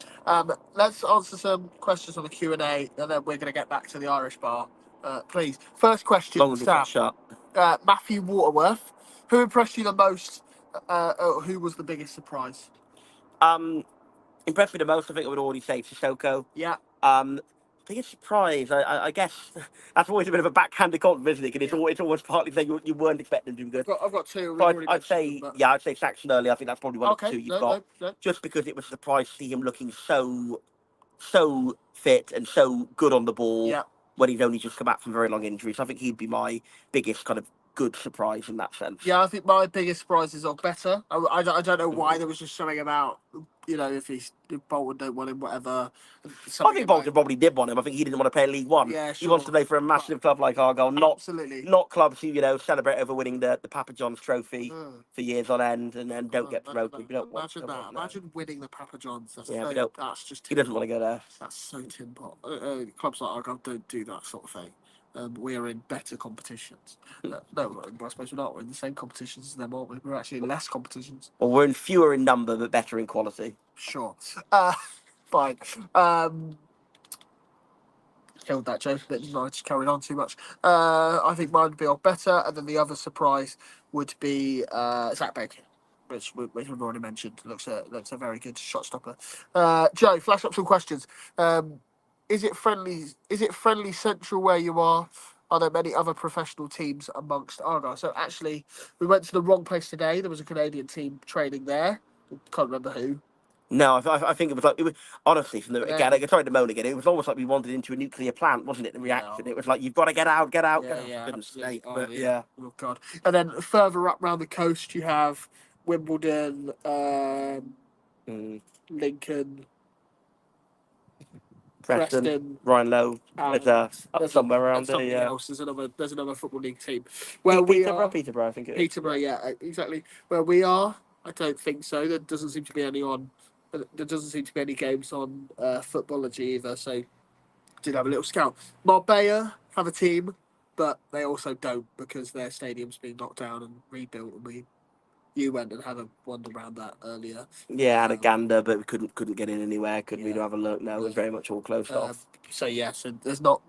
Let's answer some questions on the Q&A, and then we're going to get back to the Irish bar. Please. First question, Long as it's not Sam. shut. Matthew Waterworth. Who impressed you the most? Who was the biggest surprise? Impressed me the most, I think I would already say Sissoko. Yeah. Biggest surprise, I guess that's always a bit of a backhanded compliment, isn't it? And it's always partly saying you weren't expecting him to do good. I've got two. So I'd say Saxon early. I think that's probably one of the two you've got. No. Just because it was a surprise to see him looking so fit and so good on the ball when he's only just come back from very long injuries. So I think he'd be my biggest kind of good surprise in that sense. Yeah, I think my biggest surprise is better. I don't know why. There was just something about, if Bolton don't want him, whatever. I think Bolton probably did want him. I think he didn't want to play League One. Yeah, sure. He wants to play for a massive club like Argyle, Absolutely. not clubs who celebrate over winning the Papa John's trophy for years on end and then don't get promoted. Imagine that. Imagine winning the Papa John's. That's just. He doesn't want to go there. That's so tin pot. Clubs like Argyle don't do that sort of thing. We are in better competitions. No, I suppose we're not. We're in the same competitions as them, aren't we? We're actually in less competitions. Well, we're in fewer in number, but better in quality. Sure. Fine. Killed that joke, but I just carried on too much. I think mine would be better, and then the other surprise would be Zach Baker, which we've already mentioned. Looks a very good shot stopper. Joe, flash up some questions. Is it friendly central where you are? Are there many other professional teams amongst Argyle? So actually, we went to the wrong place today. There was a Canadian team training there. Can't remember who. No, I think it was honestly from sorry to moan again. It was almost like we wandered into a nuclear plant, wasn't it? The reaction. No. It was like you've got to get out. Yeah. Oh God. And then further up round the coast, you have Wimbledon, Lincoln. Preston, Ryan Lowe, somewhere around there. Yeah, else. There's another football league team. Peterborough, I think it is. Peterborough, yeah, exactly. Where we are, I don't think so. There doesn't seem to be any on. There doesn't seem to be any games on Footballogy either. So, did have a little scout. Marbella have a team, but they also don't because their stadium's being knocked down and rebuilt, and you went and had a wander around that earlier. Yeah, had a gander, but we couldn't get in anywhere. Couldn't really have a look. No, it was very much all closed off. So yes, and there's not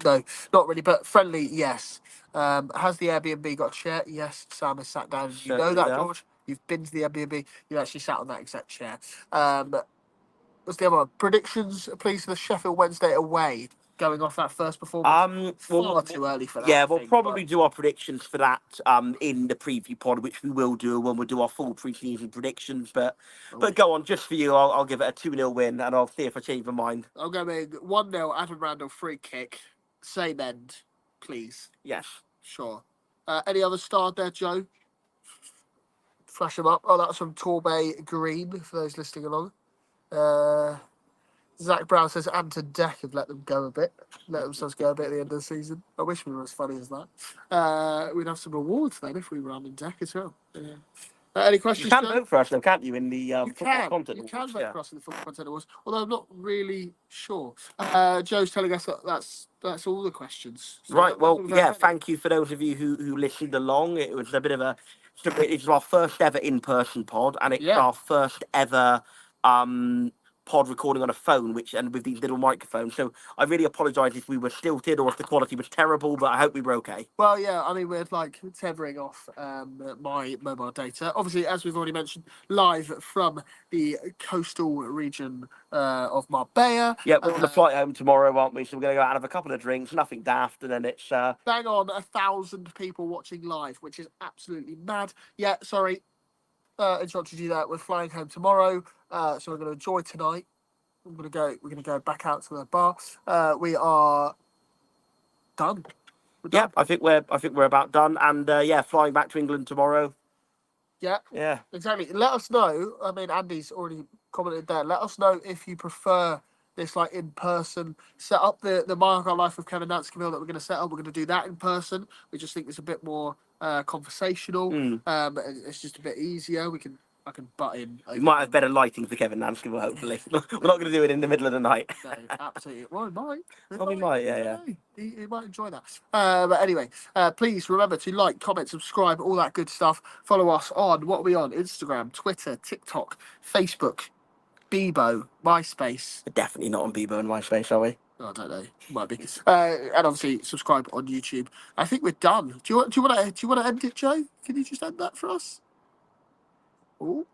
really, but friendly, yes. Has the Airbnb got a chair? Yes. Sam has sat down. You know that, George. You've been to the Airbnb. You actually sat on that exact chair. What's the other one? Predictions, please, for the Sheffield Wednesday away. Going off that first performance, far too early for that. Yeah, we'll probably do our predictions for that in the preview pod, which we will do when we do our full pre-season predictions. But go on, just for you, I'll give it a 2-0 win, and I'll see if I change my mind. I'm going 1-0 Adam Randall free kick, same end, please. Yes, sure. Any other star there, Joe? Flash them up. Oh, that's from Torbay Green for those listening along. Zach Brown says Anton Deck have let them go a bit. Let themselves go a bit at the end of the season. I wish we were as funny as that. We'd have some rewards then if we were on Deck as well. Yeah. Any You questions, can Joe? vote for us, though, can't you? In the You football can. content You awards, can vote yeah. for us in the football content awards, although I'm not really sure. Joe's telling us that that's all the questions. So Right. that Well, wasn't very yeah. many. Thank you for those of you who listened along. It was a bit of a. It's our first ever in-person pod, and it's Yeah. our first ever pod recording on a phone, and with these little microphones. So I really apologise if we were stilted or if the quality was terrible, but I hope we were okay. Well, yeah, I mean, we're like tethering off my mobile data. Obviously, as we've already mentioned, live from the coastal region of Marbella. Yeah, we're on the flight home tomorrow, aren't we? So we're going to go out and have a couple of drinks, nothing daft, and then it's. Bang on 1,000 people watching live, which is absolutely mad. Yeah, sorry, interrupted you there. We're flying home tomorrow, so we're going to enjoy tonight. We're going to go back out to the bar. We are done. Yeah, I think we're about done, and yeah, flying back to England tomorrow. Yeah, Yeah, exactly. Let us know. I mean, Andy's already commented there. Let us know if you prefer this like in person set up. The My Argyle Life with Kevin Nanscombe that we're going to set up. We're going to do that in person. We just think it's a bit more conversational. It's just a bit easier. I can butt in. We might have better lighting for Kevin Nanscombe, hopefully. We're not going to do it in the middle of the night. No, absolutely. Well, it might. Well, we might, yeah. He might enjoy that. But anyway, please remember to like, comment, subscribe, all that good stuff. Follow us on, what are we on? Instagram, Twitter, TikTok, Facebook, Bebo, MySpace. We're definitely not on Bebo and MySpace, are we? Oh, I don't know. Might be. And obviously subscribe on YouTube. I think we're done. Do you want to end it, Joe? Can you just end that for us? Oh.